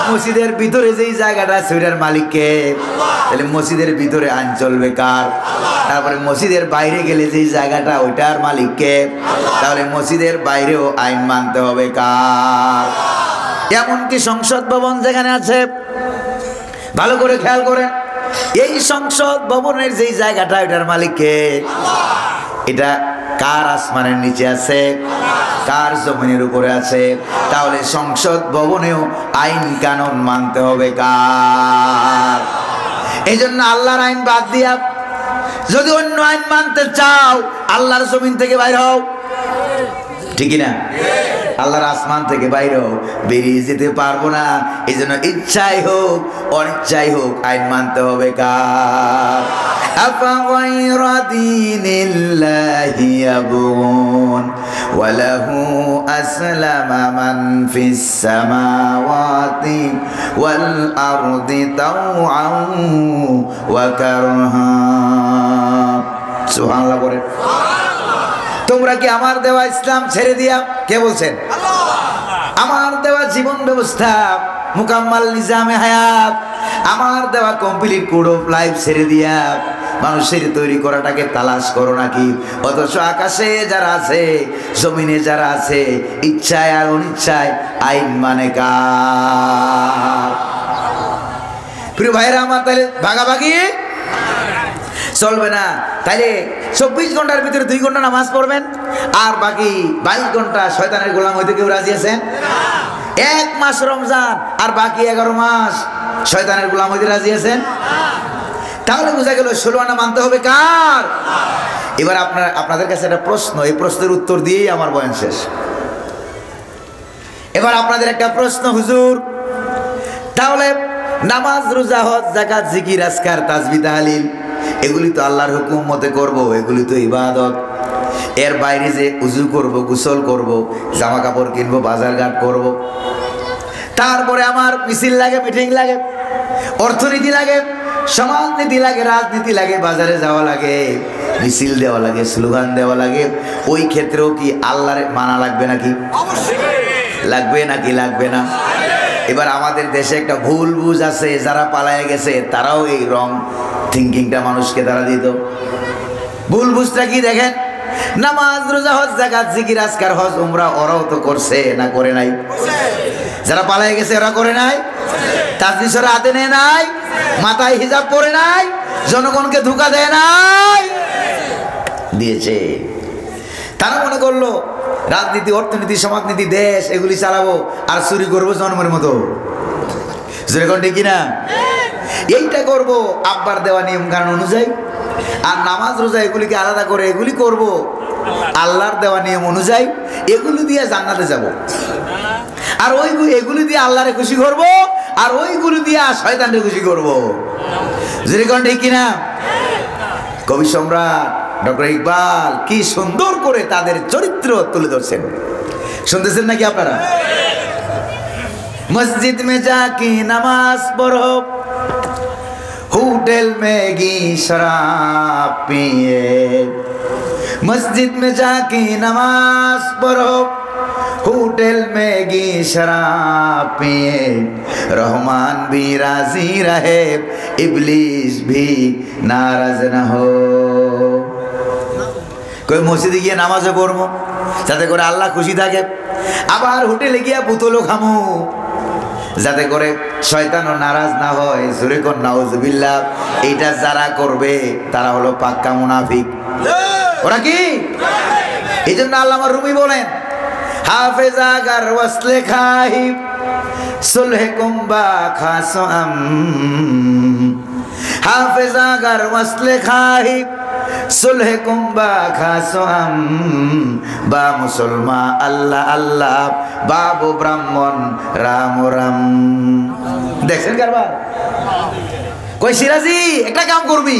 মসজিদের ভিতরে যেই জায়গাটা সেটার মালিক কে? তাহলে মসজিদের ভিতরে আইন চলবে কার? তারপরে মসজিদের বাইরে গেলে যেই জায়গাটা ওইটার মালিক কে? তাহলে মসজিদের বাইরেও আইন মানতে হবে কার? এমনকি সংসদ ভবন যেখানে আছে, ভালো করে খেয়াল করেন, এই সংসদ ভবনের যেই জায়গাটা ওইটার মালিক কে? এটা কার? আসমানের নিচে আছে, কার? জমিনের উপরে আছে। তাহলে সংসদ ভবনেও আইন কানুন মানতে হবে কার? এই জন্য আল্লাহর আইন বাদ দিয়া যদি অন্য আইন মানতে চাও, আল্লাহর জমিন থেকে বাইর হও। ঠিক না? আল্লাহর আসমান থেকে বাইরে বেরিয়ে যেতে পারবো না। এই জন্য ইচ্ছাই হোক অনিচ্ছাই হোক আইন মানতে হবে কার? আফাগায়রা দীনিল্লাহি ইয়াবগুন ওয়া লাহু আসলামা মান ফিস সামাওয়াতি ওয়াল আরদি তাওআন ওয়া কারহা। সুবহানাল্লাহ বলেন। তোমরা কি আমার দেওয়া ইসলাম ছেড়ে দিয়া? কে বলছেন? আমার দেওয়া জীবন ব্যবস্থা, মুকাম্মাল নিজামে হায়াত, আমার দেওয়া কমপ্লিট কোড অফ লাইফ ছেড়ে দিয়া মানুষের তৈরি করাটাকে তালাশ করো নাকি? অথচ আকাশে যারা আছে, জমিনে যারা আছে, ইচ্ছায় আর অনিচ্ছায় আইন মানে কার? প্রিয় ভাইরা আমার, তাহলে ভাগাভাগি চলবে না। তাইলে 24 ঘন্টার ভিতরে 2 ঘন্টা নামাজ পড়বেন, আর বাকি 22 ঘন্টা শয়তানের গোলাম হইতে কেউ রাজি আছেন? 1 মাস রমজান আর বাকি 11 মাস শয়তানের গোলাম হইতে রাজি আছেন? তাহলে বোঝা গেল 16 আনা মানতে হবে কার? এবার আপনাদের কাছে একটা প্রশ্ন, এই প্রশ্নের উত্তর দিয়েই আমার বয়ান শেষ। এবার আপনাদের একটা প্রশ্ন, হুজুর, তাহলে নামাজ রোজা হজ যাকাত জিকির আজকার তাসবিহ তাহলিল এগুলি তো আল্লাহর হুকুম মতে করব, এগুলি তো ইবাদত। এর বাইরে যে উজু করব, গোসল করব, জামা কাপড় কিনবো, বাজারঘাট করব, তারপরে আমার মিছিল লাগে, মিটিং লাগে, অর্থনীতি লাগে, সমাজনীতি লাগে, রাজনীতি লাগে, বাজারে যাওয়া লাগে, মিছিল দেওয়া লাগে, স্লোগান দেওয়া লাগে, ওই ক্ষেত্রেও কি আল্লাহর মানা লাগবে নাকি? লাগবে নাকি লাগবে না? এবার আমাদের দেশে একটা ভুল বুঝ আছে, যারা পালায়ে গেছে তারাও এই রং থিঙ্কিংটা মানুষকে তারা দিত। ভুল বুঝটা কি দেখেন, নামাজ রোজা হজ যাকাত জিকির আজকার হজ উমরা ওরাও তো করছে, না করে নাই? যারা পালায়ে গেছে ওরা করে নাই? তাসবিহ ওরা হাতে নেয় নাই? মাথায় হিজাব পরে নাই? জনগণকে ধোঁকা দেয় নাই? দিয়েছে। তারা মনে করলো রাজনীতি, অর্থনীতি, সমাজনীতি, দেশ এগুলি চালাবো আর চুরি করবো জন্মের মতো। যেরকম ঠিক কিনা? এইটা করব আব্বার দেওয়া নিয়ম কানুন অনুযায়ী, আর নামাজ রোজা এগুলিকে আলাদা করে এগুলি করব আল্লাহর দেওয়া নিয়ম অনুযায়ী এগুলো দিয়ে জান্নাতে যাব, আর এগুলি দিয়ে আল্লাহরে খুশি করব, আর ওইগুলো দিয়ে শয়তানরে খুশি করব। যেরকম ঠিক কিনা? কবি সম্রাট ডক্টর ইকবাল কি সুন্দর করে তাদের চরিত্র তুলে ধরছেন, শুনতেছেন নাকি আপনারা? মসজিদ মে যাকি নামাজ পড়ো, হোটেল में घी शराब पिए, मस्जिद में जाके नमाज पढ़ो, होटल में घी शराब पिए, रहमान भी राजी रहे, इब्लीस भी नाराज न हो। कोई মসজিদে গিয়ে নামাজও পড়বো যাতে করে আল্লাহ খুশি থাকে, আবার হোটেলে গিয়ে বোতলও খামো যাতে করে শয়তানও নারাজ না হয়। জোরে কোন নাউজুবিল্লাহ। এইটা যারা করবে তারা হলো পাক্কা মুনাফিক। ওরা কি? এই জন্য আল্লামা রুমি বলেন, হাফেজ আগার ওয়াসলে খাহি সুলহে কুম্বা খাসো আম, হাফেজ আগার ওয়াসলে খাহি সুলহে কুম্বা খাসো আম, বা মুসলমান আল্লাহ আল্লাহ, বাবু ব্রাহ্মণ রাম রাম। দেখছেন কারবার? কই সিরাজি একটা কাম করবি,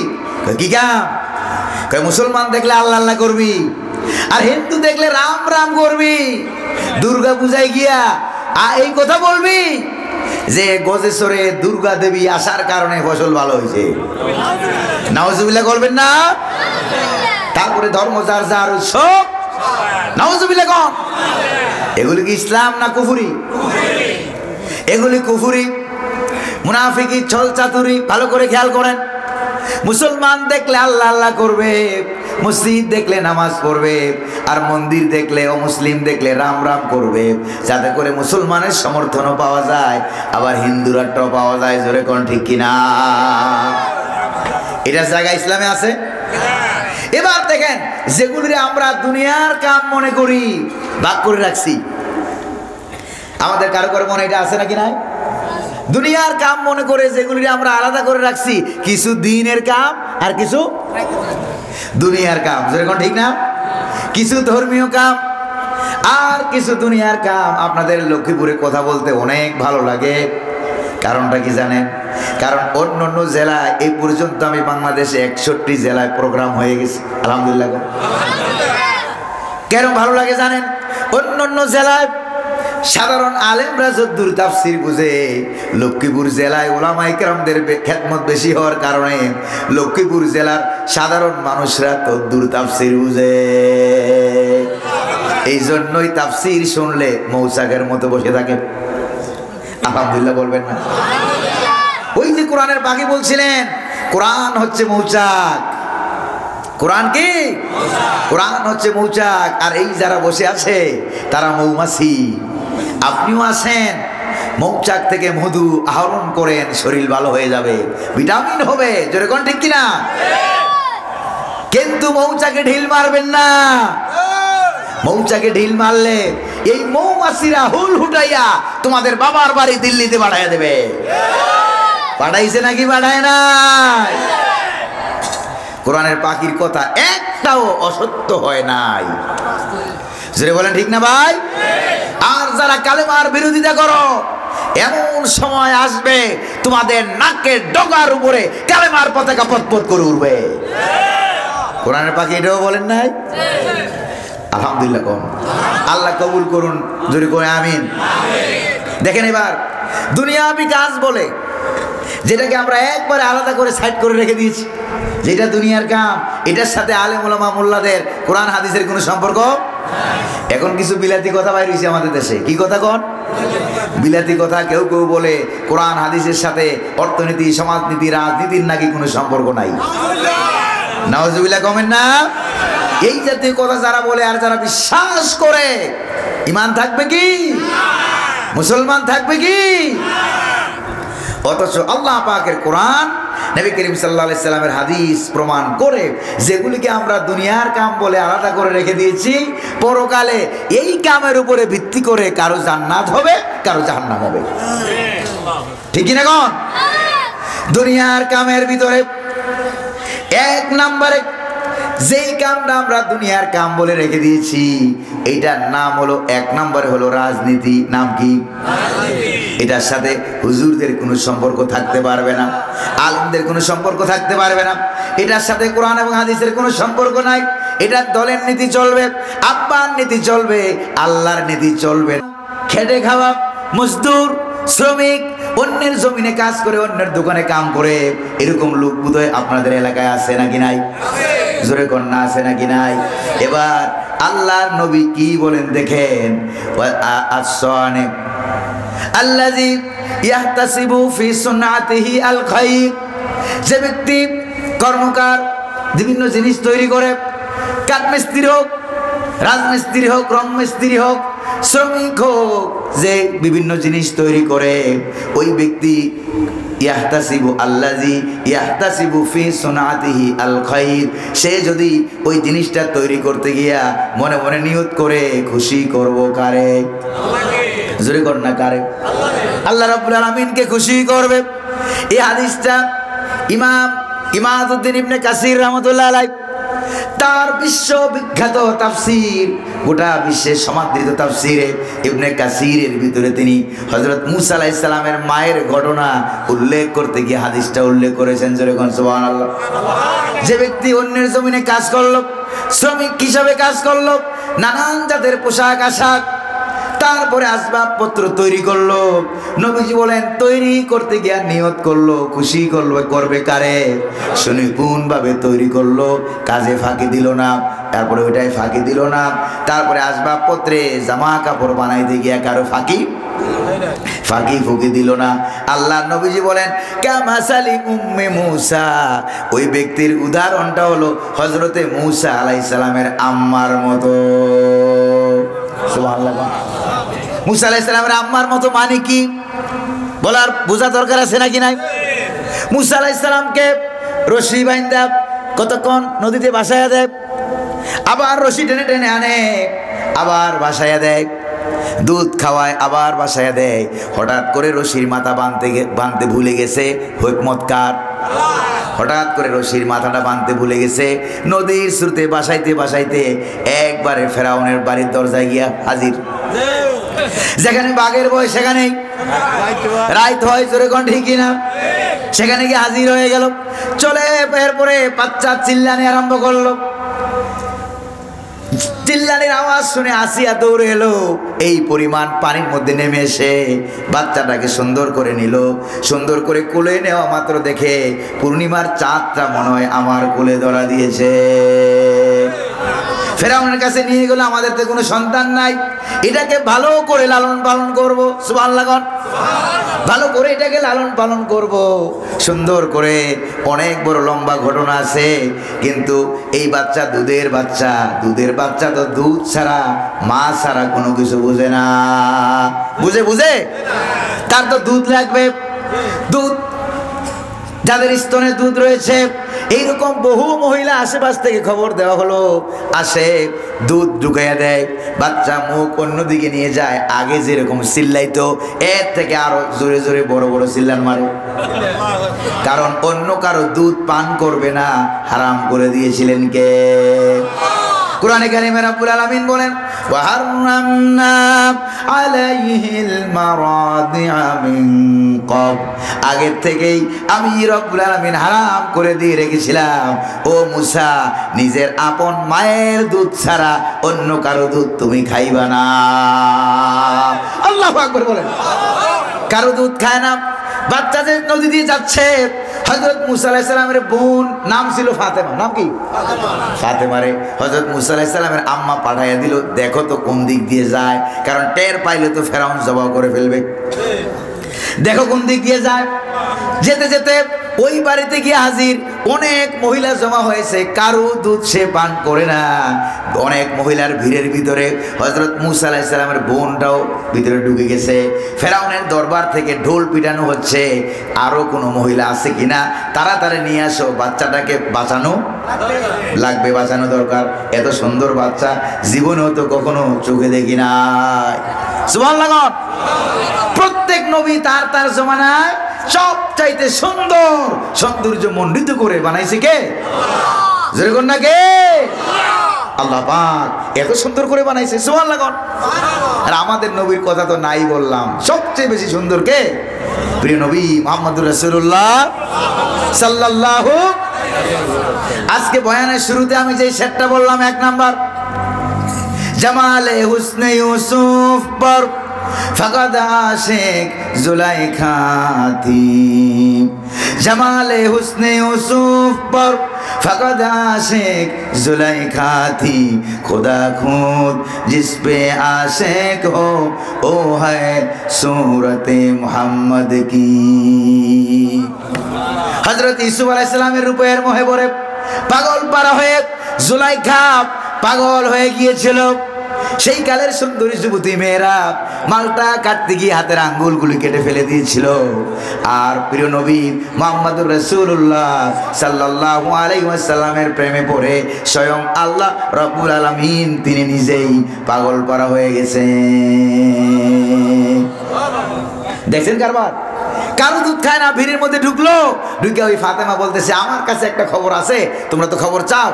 কি কাম? কই মুসলমান দেখলে আল্লাহ আল্লাহ করবি, আর হিন্দু দেখলে রাম রাম করবি। দুর্গা পূজায় গিয়া এই কথা বলবি যে গজেশ্বরে দুর্গা দেবী আসার কারণে ফসল ভালো হয়েছে। নাউজুবিল্লাহ করবেন না? তারপরে ধর্ম যার যার উৎসব, নাউজুবিল্লাহ কোন? এগুলি কি ইসলাম না কুফরি? এগুলি কুফরি, মুনাফিকি, ছল চাতুরি। ভালো করে খেয়াল করেন, মুসলমান দেখলে আল্লাহ আল্লাহ করবে, মসজিদ দেখলে নামাজ পড়বে, আর মন্দির দেখলে অমুসলিম দেখলে রাম রাম করবে, যাতে করে মুসলমানের সমর্থনও পাওয়া যায়, আবার হিন্দুরাটাও পাওয়া যায়। জোরে কোন ঠিক কিনা? এটার জায়গা ইসলামে আছে? এবার দেখেন, যেগুলি আমরা দুনিয়ার কাম মনে করি, ভাগ করে রাখছি, আমাদের কারো কারো মনে এটা আছে নাকি নাই? দুনিয়ার কাম মনে করে যেগুলি আমরা আলাদা করে রাখছি, কিছু দিনের কাম আর কিছু দুনিয়ার কাম। যেরকম ঠিক না? কিছু ধর্মীয় কাম আর কিছু দুনিয়ার কাম। আপনাদের লক্ষ্মীপুরে কথা বলতে অনেক ভালো লাগে, কারণটা কি জানেন? কারণ অন্য অন্য জেলায় এই পর্যন্ত আমি বাংলাদেশে 61 জেলায় প্রোগ্রাম হয়ে গেছে, আলহামদুলিল্লাহ। কেন ভালো লাগে জানেন? অন্য অন্য জেলায় সাধারণ আলেমরা যদ্দুর তাফসীর বুঝে, লক্ষ্মীপুর জেলায় উলামায়ে কেরামদের খেদমত বেশি হওয়ার কারণে লক্ষ্মীপুর জেলার সাধারণ মানুষরা তদ্দুর তাফসীর বুঝে। এই জন্যই তাফসীর শুনলে মৌচাকের মতো বসে থাকে। আলহামদুলিল্লাহ বলবেন না? ওই যে কোরআনের বাকি বলছিলেন, কোরআন হচ্ছে মৌচাক। কোরআন কি? কোরআন হচ্ছে মৌচাক, আর এই যারা বসে আছে তারা মৌমাছি। আপনিও আছেন, মৌচাক থেকে মধু আহরণ করেন, শরীর ভালো হয়ে যাবে, ভিটামিন হবে। জোরে কোন ঠিক কিনা? কিন্তু মৌচাকে ঢিল মারবেন না। মৌচাকে ঢিল মারলে এই মৌমাছিরা হুল হুটাইয়া তোমাদের বাবার বাড়ি দিল্লিতে পাঠাইয়া দেবে। পাঠাইছে নাকি পাঠায় নাই? কোরআনের পাখির কথা একটাও অসত্য হয় নাই। জোরে বলেন ঠিক না ভাই? আর যারা কালেমার বিরোধিতা করো, এমন সময় আসবে তোমাদের নাকের ডগার উপরে কালেমার পতাকা পতপত করে উঠবে। কোরআনের পাখি এটাও বলেন নাই? আলহামদুলিল্লাহ কোন? আল্লাহ কবুল করুন, জোরে করে আমিন। দেখেন এবার দুনিয়াবি কাজ বলে যেটাকে আমরা একবারে আলাদা করে সাইড করে রেখে দিয়েছি, যেটা দুনিয়ার কাম, এটার সাথে আলেম ওলামা মোল্লাদের কোরআন হাদিসের কোনো সম্পর্ক। এখন কিছু বিলাতি কথা বাইর হইছে আমাদের দেশে। কি কথা কন? বিলাতি কথা। কেউ কেউ বলে কোরআন হাদিসের সাথে অর্থনীতি, সমাজনীতি, রাজনীতির নাকি কোনো সম্পর্ক নাই। নাউজুবিল্লাহ কমেন না? এই জাতীয় কথা যারা বলে আর যারা বিশ্বাস করে, ঈমান থাকবে কি? মুসলমান থাকবে কি? অথচ আল্লাহ পাকের কোরআন, নবী করিম সাল্লাল্লাহু আলাইহি সাল্লামের হাদিস প্রমাণ করে যেগুলিকে আমরা দুনিয়ার কাম বলে আলাদা করে রেখে দিয়েছি, পরকালে এই কামের উপরে ভিত্তি করে কারো জান্নাত হবে, কারো জাহান্নাম হবে। ঠিক কি না কোন? দুনিয়ার কামের ভিতরে এক নম্বরে যেই কামটা আমরা দুনিয়ার কাম বলে রেখে দিয়েছি, এইটার নাম হলো, এক নম্বরে হলো রাজনীতি। নাম কি? এটার সাথে হুজুরদের কোনো সম্পর্ক থাকতে পারবে না, আলেমদের কোনো সম্পর্ক থাকতে পারবে না। এটার সাথে কোরআন এবং হাদিসের কোনো সম্পর্ক নাই। এটা দলের নীতি চলবে, আব্বার নীতি চলবে, আল্লাহর নীতি চলবে। খেটে খাওয়া মজদুর, শ্রমিক, অন্যের জমিনে কাজ করে, অন্যের দোকানে কাম করে, এরকম লোক বোধহয় আপনাদের এলাকায় আছে নাকি নাই? জোরে কন্যা আছে নাকি নাই? এবার আল্লাহর নবী কি বলেন দেখেন, আসসানে আল্লাযী ইয়াহতাসিবু ফি সুন্নাতিহি আল খায়র। যে ব্যক্তি কর্মকার বিভিন্ন জিনিস তৈরি করে, কাঠমিস্ত্রি হোক, রাজমিস্ত্রি হোক, রং মিস্ত্রি হোক, শ্রমিক হোক, যে বিভিন্ন জিনিস তৈরি করে, ওই ব্যক্তি ইয়াহতাসিবু আল্লাযী ইয়াহতাসিবু ফি সুনাতিহি আল খায়র, সে যদি ওই জিনিসটা তৈরি করতে গিয়া মনে মনে নিয়ত করে, খুশি করব কারে? জোরে কর না, কারে? আল্লাহ রাব্বুল আলামিনকে খুশি করবে। এই হাদিসটা ইমাম ইমাদউদ্দিন ইবনে কাসির রাহমাতুল্লাহ আলাইহি তার বিশ্ববিখ্যাত তাফসীর, গোটা বিশ্বের সমাদৃত তাফসীরে ইবনে কাসিরের ভিতরে তিনি হযরত মূসা আলাইহিস সালামের মায়ের ঘটনা উল্লেখ করতে গিয়ে হাদিসটা উল্লেখ করেছেন। জোরে কোন সুবহানাল্লাহ। যে ব্যক্তি অন্যের জমিনে কাজ করলো, শ্রমিক হিসাবে কাজ করলো, নানান জাতের পোশাক আশাক, তারপরে আসবাবপত্র তৈরি করলো, নবীজি বলেন তৈরি করতে গিয়ে নিয়ত করলো, খুশি করবে কারে? শুনি কোন ভাবে তৈরি করলো, কাজে ফাঁকি দিল না, তারপরে ওইটাই ফাঁকি দিল না, তারপরে আসবাবপত্রে জামা কাপড় বানাইতে গিয়ে কারো ফাঁকি ফুঁকি দিল না। আল্লাহ নবীজি বলেন কামাসালি উম্মে মূসা, ওই ব্যক্তির উদাহরণটা হলো হযরতে মূসা আলাইহিস সালামের আম্মার মতো। সুবহানাল্লাহ। মূসা আলাইহিস সালামের আম্মার মতো মানে কি বলার বোঝা দরকার আছে নাকি নাই? মূসা আলাইহিস সালামকে রশি বাইন্ধা কতক্ষণ নদীতে ভাসাইয়া দেয়, আবার রশি টেনে টেনে আনে, আবার ভাসাইয়া দেয়, দুধ খাওয়ায়, আবার ভাসাইয়া দেয়। হঠাৎ করে রশির মাথা বাঁধতে ভুলে গেছে, হিকমত কার? হঠাৎ করে রশির মাথাটা বাঁধতে ভুলে গেছে, নদীর স্রোতে ভাসাইতে একবারে ফেরাউনের বাড়ির দরজায় গিয়া হাজির। যেখানে বাঘের বয় সেখানেই রাইত হয়, জোরে কোন ঠিক কিনা? সেখানে গিয়ে হাজির হয়ে গেল। চলে এরপরে বাচ্চা চিল্লানি আরম্ভ করলো। চিল্লানির আওয়াজ শুনে আসিয়া দৌড়ে এলো, এই পরিমাণ পানির মধ্যে নেমে এসে বাচ্চাটাকে সুন্দর করে নিল। সুন্দর করে কোলে নেওয়া মাত্র দেখে পূর্ণিমার চাঁদটা মনে হয় আমার কোলে ধরা দিয়েছে। ফেরাউনের কাছে নিয়ে গেল, আমাদের তো কোনো সন্তান নাই, এটাকে ভালো করে লালন পালন করবো। সুবহানাল্লাহ। ভালো করে এটাকে লালন পালন করব, সুন্দর করে। অনেক বড় লম্বা ঘটনা আছে, কিন্তু এই বাচ্চা দুধের বাচ্চা তো দুধ ছাড়া, মা ছাড়া কোনো কিছু বুঝে না। বুঝে তার তো দুধ লাগবে। দুধ, যাদের স্তনে দুধ রয়েছে, এইরকম বহু মহিলা আশেপাশ থেকে খবর দেওয়া হলো, আসে দুধ ঢুকাইয়া দেয়, বাচ্চা মুখ অন্যদিকে নিয়ে যায়। আগে যেরকম চিল্লাইতো, এর থেকে আরো জোরে জোরে বড় বড় চিল্লান মারে, কারণ অন্য কারো দুধ পান করবে না, হারাম করে দিয়েছিলেন কে? কুরআনে কারীমে রব্বুল আলামিন বলেন ওয়া হারামনা আলাইহিল মারাদিআ মিন ক্বাব, আগে থেকেই আমি রব্বুল আলামিন হারাম করে দিয়ে রেখেছিলাম, ও মূসা, নিজের আপন মায়ের দুধ ছাড়া অন্য কারো দুধ তুমি খাইবা না। আল্লাহু আকবার বলেন। কারো দুধ খায় না। বাচ্চা যে নদী দিয়ে যাচ্ছে, হযরত মূসা আলাইহিস সালামের বোন নাম ছিল ফাতেমা। নাম কি? ফাতেমারে হযরত মূসা আলাইহিস সালামের আম্মা পাঠাইয়া দিল, দেখো তো কোন দিক দিয়ে যায়, কারণ টের পাইলে তো ফেরাউন জবাই করে ফেলবে। দেখো কোন দিক দিয়ে যায়। যেতে যেতে ওই বাড়িতে গিয়ে হাজির, অনেক মহিলা জমা হয়েছে, কারো দুধ সে পান করে না। অনেক মহিলার ভিড়ের ভিতরে হযরত মূসা আলাইহিস সালামের বোনটাও ভিতরে ঢুকে গেছে। ফেরাউনের দরবার থেকে ঢোল পিটানো হচ্ছে, আরো কোনো মহিলা আছে কিনা, তাড়াতাড়ি নিয়ে আসো, বাচ্চাটাকে বাঁচানো লাগবে, বাঁচানো দরকার। এত সুন্দর বাচ্চা জীবনেও তো কখনো চোখে দেখি নাই। সুবহানাল্লাহ। প্রত্যেক নবী তার জমানায় সব চাইতে সুন্দর, সৌন্দর্য মণ্ডিত করে বানাইছে কে? যেরকম না কে? আল্লাহ পাক এত সুন্দর করে বানাইছে, সুবহানাল্লাহ। আর আমাদের নবীর কথা তো নাই বললাম, সবচেয়ে বেশি সুন্দর কে? প্রিয় নবী মুহাম্মদুর রাসূলুল্লাহ সাল্লাল্লাহু। আজকে বয়ানের শুরুতে আমি যে সেটটা বললাম, 1 নাম্বার, জামালে হুসনে ইউসুফ পর ফকদ আশিক জুলাইখা থি, জামালে হুসনে ইউসুফ পর ফকদ আশিক জুলাইখা থি, खुदा खुद जिस पे आशिक हो ओ है सूरत मोहम्मद की। हजरत यूसुफ अलैहिस सालामेর রূপের মোহে পড়ে পাগল পারা হয়ে জুলাইখা পাগল হয়ে গিয়েছিল। সেই কালের সুন্দরী যুবতী মেয়েরা মালটা কাটতে গিয়ে হাতের আঙ্গুলগুলি কেটে ফেলে দিয়েছিল। আর প্রিয় নবী মুহাম্মদুর রাসূলুল্লাহ সাল্লাল্লাহু আলাইহি ওয়াসাল্লামের প্রেমে পড়ে স্বয়ং আল্লাহ রাব্বুল আলামিন তিনি নিজেই পাগল পারা হয়ে গেছেন। দেখছেন কারবার? কারো দুধ খায় না, ভিড়ের মধ্যে ঢুকলো, ঢুকে ওই ফাতেমা বলতেছে আমার কাছে একটা খবর আছে, তোমরা তো খবর চাও,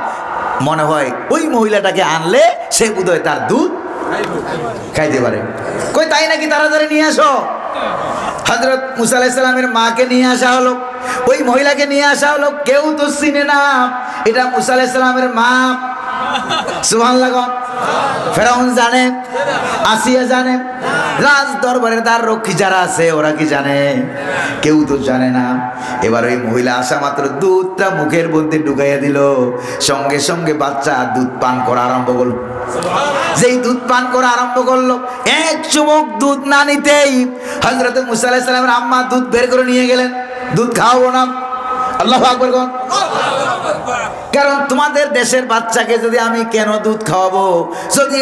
মনে হয় ওই মহিলাটাকে আনলে সে বোধহয় তার দুধ খাইতে পারে। কই তাই নাকি? তাড়াতাড়ি নিয়ে আসো। হযরত মুসা আলাইহিস সালামের মাকে নিয়ে আসা হলো, ওই মহিলাকে নিয়ে আসা হলো। কেউ তো চিনে না এটা মুসা আলাইহিস সালামের মা। সুবহানাল্লাহ। ফেরাউন জানে, আসিয়া জানে, রাজ দরবারের দ্বার রক্ষী যারা আছে ওরা কি জানে? কেউ তো জানে না। এবার ওই মহিলা আসা মাত্র দুধটা মুখের মধ্যে ঢুকাইয়া দিল, সঙ্গে সঙ্গে বাচ্চা দুধ পান করা আরম্ভ করলো। যেই দুধ পান করা আরম্ভ করলো, এক চুমুক দুধ না নিতেই হযরত মুসা আলাইহিস সালামের আম্মা দুধ বের করে নিয়ে গেলেন। দুধ খাওয়াবো না? আল্লাহু আকবার। কারণ তোমাদের দেশের বাচ্চাকে যদি আমি কেন দুধ খাওয়াবো? যদি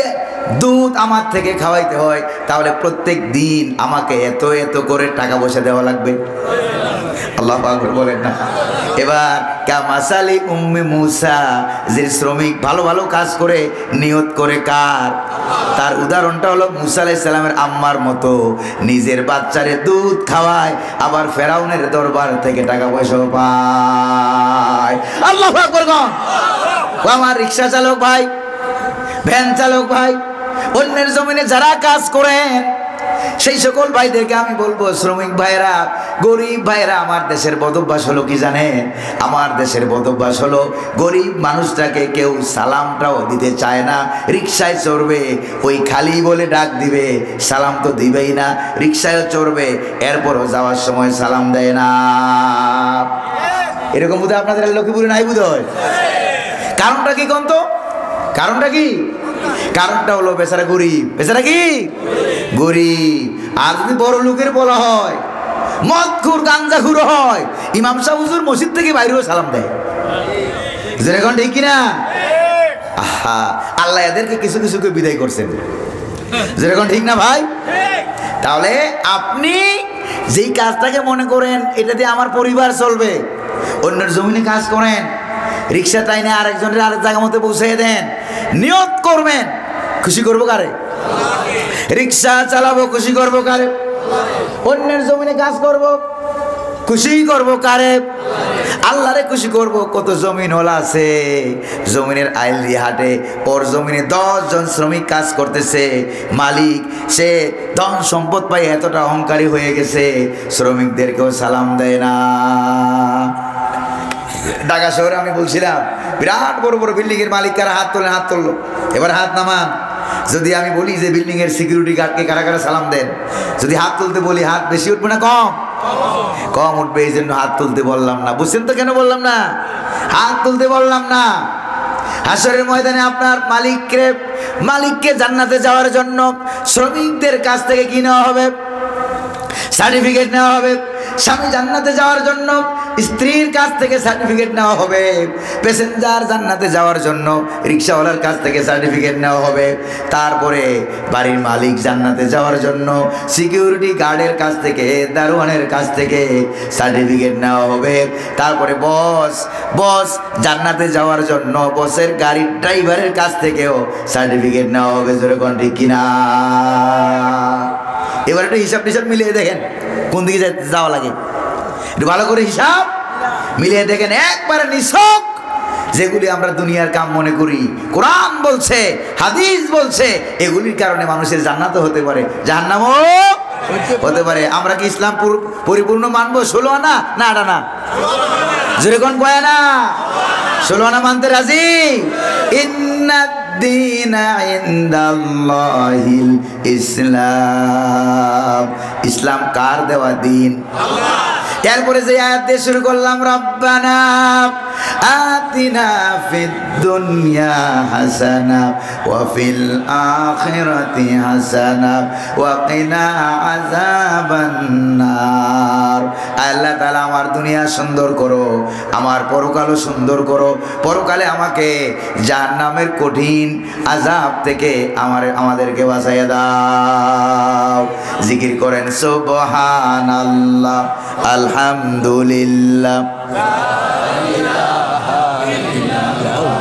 দুধ আমার থেকে খাওয়াইতে হয় তাহলে প্রত্যেক দিন আমাকে এত এত করে টাকা পয়সা দেওয়া লাগবে। আল্লাহু আকবার বলেন না। এবার কামাসালি উম্মে মুসা, যে শ্রমিক ভালো ভালো কাজ করে নিয়ত করে কার? তার উদাহরণটা হলো মুসা আলাইহিস সালামের আম্মার মতো, নিজের বাচ্চারে দুধ খাওয়ায়, আবার ফেরাউনের দরবার থেকে টাকা পয়সাও পায়। আল্লাহু আকবার। আমার রিক্সা চালক ভাই, ভ্যান চালক ভাই, অন্যের জমিনে যারা কাজ করেন সেই সকল ভাইদেরকে আমি বলবো, শ্রমিক ভাইরা, গরিব ভাইরা, আমার দেশের বদভ্যাস হলো কি জানেন? আমার দেশের বদভ্যাস হলো গরিব মানুষটাকে কেউ সালামটাও দিতে চায় না। রিক্সায় চড়বে, ওই খালি বলে ডাক দিবে, সালাম তো দিবেই না। রিক্সায়ও চড়বে, এরপরও যাওয়ার সময় সালাম দেয় না। এরকম বোধহয় আপনাদের লক্ষ্মীপুরে নাই বোধহয়। কারণটা কি কোন তো? কারণটা কি? কারণটা হলো বেচারা গরিব। বেচারা কি? গরিব। আর যদি বড় লোকের বলা হয়, মদখুর গাঞ্জাখুর হয়, ইমাম সাহেব হুজুর মসজিদ থেকে বাইরেও সালাম দেয়। যেরকম ঠিক কিনা? আহা, আল্লাহ এদেরকে কিছু কিছুকে বিদায় করছেন। যেরকম ঠিক না ভাই? তাহলে আপনি যেই কাজটাকে মনে করেন এটা দিয়ে আমার পরিবার চলবে, অন্যের জমিনে কাজ করেন, রিক্সা টাইনে আরেকজনের আরেক জায়গার মধ্যে পৌঁছে দেন, নিয়ত করবেন খুশি করবো কারে? রিক্সা চালাবো খুশি করবো কারে? অন্যের জমিনে কাজ করব খুশি করব কারে? আল্লাহরে খুশি করব। কত জমিন ওলা আছে, জমিনের আইল দিয়ে হাটে, ওর জমিনে 10 জন শ্রমিক কাজ করতেছে, মালিক সে ধন সম্পদ পাই এতটা অহংকারী হয়ে গেছে, শ্রমিকদেরকেও সালাম দেয় না। ঢাকা শহরে আমি বলছিলাম বিরাট বড় বড় বিল্ডিং এর মালিক কারা হাত তোলেন? হাত তুললো। এবার হাত নামান। যদি আমি বলি যে বিল্ডিং এর সিকিউরিটি গার্ডকে কারা কারা সালাম দেন, যদি হাত তুলতে বলি হাত বেশি উঠবে না কম? কম উঠবে, এই জন্য হাত তুলতে বললাম না। বুঝছেন তো কেন বললাম না? হাত তুলতে বললাম না। হাসরের ময়দানে আপনার মালিককে জান্নাতে যাওয়ার জন্য শ্রমিকদের কাছ থেকে কি নেওয়া হবে? সার্টিফিকেট নেওয়া হবে। স্বামী জান্নাতে যাওয়ার জন্য স্ত্রীর কাছ থেকে সার্টিফিকেট নেওয়া হবে। প্যাসেঞ্জার জান্নাতে যাওয়ার জন্য রিক্সাওয়ালার কাছ থেকে সার্টিফিকেট নেওয়া হবে। তারপরে বাড়ির মালিক জান্নাতে যাওয়ার জন্য সিকিউরিটি গার্ডের কাছ থেকে, দারোয়ানের কাছ থেকে সার্টিফিকেট নেওয়া হবে। তারপরে বস জান্নাতে যাওয়ার জন্য বসের গাড়ির ড্রাইভারের কাছ থেকেও সার্টিফিকেট নেওয়া হবে। যেরকম ঠিক কিনা? এবার একটু হিসাব টিসাব মিলিয়ে দেখেন কোন দিকে যাওয়া লাগে, একটু ভালো করে হিসাব মিলিয়ে দেখেন। একবারে নিছক যেগুলি আমরা দুনিয়ার কাম মনে করি, কোরআন বলছে, হাদিস বলছে, এগুলির কারণে মানুষের জান্নাতও হতে পারে, জাহান্নামও হতে পারে। আমরা কি ইসলাম পরিপূর্ণ মানবো? 16 আনা না 8 আনা? জোরে কোন কয় আনা? 16 আনা মানতে রাজি? ইন্নাদ-দীনা ইনদাল্লাহিল ইসলাম। ইসলাম কার দেওয়া দিন? আল্লাহ। এরপরে যে আয়াত দিয়ে শুরু করলাম, রব্বানা আতিনা ফিদ দুনিয়া হাসানা ওয়া ফিল আখিরাতি হাসানা ওয়া কিনা আযাবান নার। আল্লাহ তাআলা আমার দুনিয়া সুন্দর করো, আমার পরকালও সুন্দর করো, পরকালে আমাকে জাহান্নামের কঠিন আযাব থেকে আমাদেরকে বাঁচাইয়া দাও। জিকির করেন সুবহানাল্লাহ, আলহামদুলিল্লাহ, লা ইলাহা ইল্লাল্লাহ,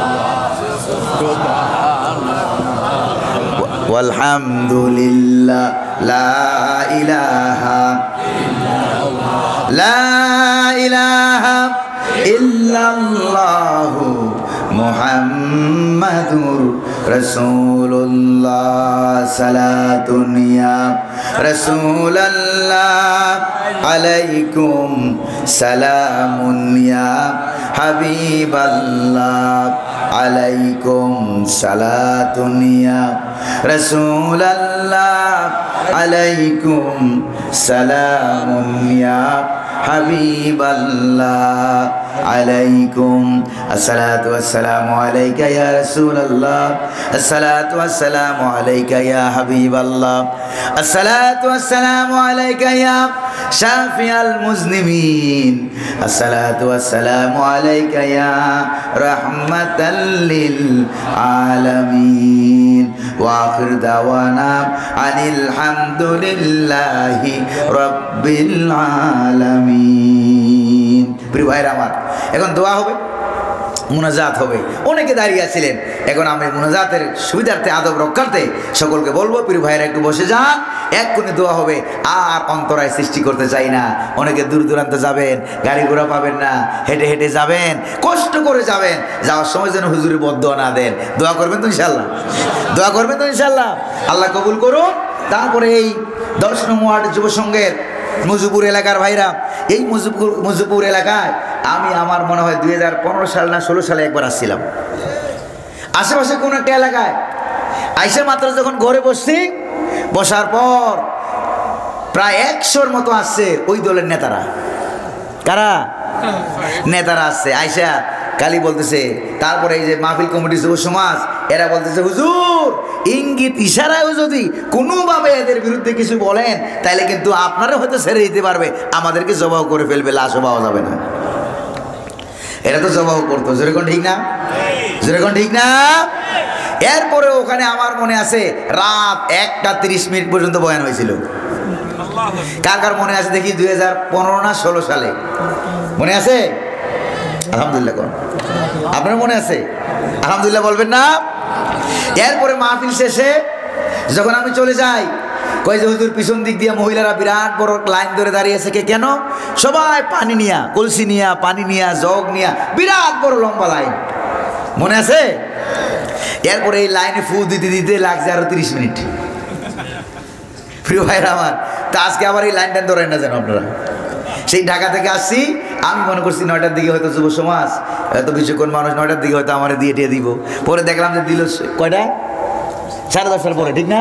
ওয়ালহামদুলিল্লাহ, লা ইলাহা ইল্লাল্লাহু মুহাম্মাদুর রাসূলুল্লাহ। সালাতুন ইয়া রাসূলাল্লাহ আলাইকুম সালামুন ইয়া হাবিবাল্লাহ আলাইকুম সালাতুন ইয়া রাসূলাল্লাহ আলাইকুম সালামুন ইয়া হাবিবাল্লাহ আলাইকুম আসসালাতু ওয়াসসালামু আলাইকা ইয়া রাসূলুল্লাহ, আসসালাতু ওয়াসসালামু আলাইকা ইয়া হাবিবাল্লাহ, আসসালাতু ওয়াসসালামু আলাইকা ইয়া শাফিআল মুজনিমিন, আসসালাতু ওয়াসসালামু আলাইকা ইয়া রাহমাতাল লিল আলামিন, ওয়া আখির দাওয়ানা আনিল হামদুলিল্লাহি রাব্বিল আলামিন। প্রিয় ভাইরা আমার, এখন দোয়া হবে, মুনাজাত হবে। অনেকে দাঁড়িয়ে আছিলেন, এখন আমি মুনাজাতের সুবিধার্থে, আদব রক্ষার্থে সকলকে বলবো, প্রিয় ভাইরা একটু বসে যান, এক্ষুনি দোয়া হবে। আর অন্তরায় সৃষ্টি করতে চাই না। অনেকে দূর দূরান্ত যাবেন, গাড়ি ঘোড়া পাবেন না, হেঁটে হেঁটে যাবেন, কষ্ট করে যাবেন, যাওয়ার সময় যেন হুজুরের বদদোয়া না দেন। দোয়া করবেন তো ইনশাল্লাহ? দোয়া করবেন তো ইনশাল্লাহ? আল্লাহ কবুল করুন। তারপরে এই 10 নং ওয়ার্ড যুব সংঘের মুজিবপুর এলাকার ভাইরা, এই মুজিবপুর এলাকায় আমি আমার মনে হয় 2015 সাল না 16 সালে একবার আসছিলাম। আশেপাশে কোন একটা এলাকায় আইসা মাত্র যখন ঘরে বসছি, বসার পর প্রায় 100-র মতো আসছে ওই দলের নেতারা। কারা? নেতারা আসছে। আইসা কালি বলতেছে, তারপরে এই যে মাহফিল কমিটি যুব সমাজ, এরা বলতেছে, হুজুর ইঙ্গিত ইশারায়ও যদি কোনোভাবে এদের বিরুদ্ধে কিছু বলেন, তাহলে কিন্তু আপনারা হয়তো ছেড়ে দিতে পারবে, আমাদেরকে জবাব করে ফেলবে, লাশও পাওয়া যাবে না। এরা তো জবাব করতো। যেরকম ঠিক না? যেরকম ঠিক না? এরপরে ওখানে আমার মনে আছে রাত 1:30 পর্যন্ত বয়ান হয়েছিল। কার কার মনে আছে দেখি? 2015 না 16 সালে মনে আছে? আলহামদুলিল্লাহ কোন? আপনার মনে আছে? আলহামদুলিল্লাহ বলবেন না? এরপরে মাহফিল শেষে যখন আমি চলে যাই, কই যে হুজুর পিছন দিক দিয়ে মহিলারা বিরাট বড় লাইন ধরে দাঁড়িয়ে আছে। কেন? সবাই পানি নিয়া, কলসি নিয়া, পানি নিয়া, জগ নিয়া, বিরাট বড় লম্বা লাইন। মনে আছে? এরপরে এই লাইনে ফু দিতে দিতে লাগছে আরো 30 মিনিট। প্রিয় ভাইরা আমার, তা আজকে আবার এই লাইনটা ধরেন না যেন আপনারা। সেই ঢাকা থেকে আসছি, আমি মনে করছি 9টার দিকে হয়তো যুব সমাজ, এত বিচক্ষণ মানুষ, 9টার দিকে হয়তো আমার দিয়ে টিয়ে দিব। পরে দেখলাম যে দিল কয়টা? 10:30 পরে, ঠিক না?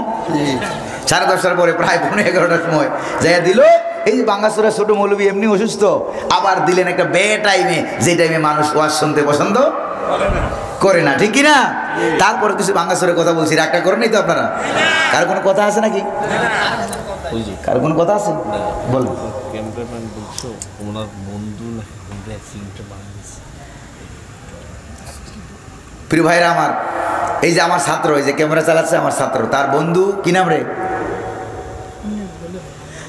10:30 পরে, প্রায় 11:30টার সময় যাইয়া দিল। এই যে বাঙ্গাসুরা ছোট মৌলবী এমনি অসুস্থ, আবার দিলেন একটা টাইমে, যে টাইমে মানুষ ওয়াজ শুনতে পছন্দ করে না, ঠিক কিনা? তারপরে কিছু বাঙ্গাসুরের কথা বলছি, রাগটা করেন নাই তো আপনারা? কার কোনো কথা আছে নাকি? কার কোনো কথা আছে? বলুন। প্রিয় ভাইরা আমার, এই যে আমার ছাত্র, এই যে ক্যামেরা চালাচ্ছে আমার ছাত্র, তার বন্ধু কি নাম রে?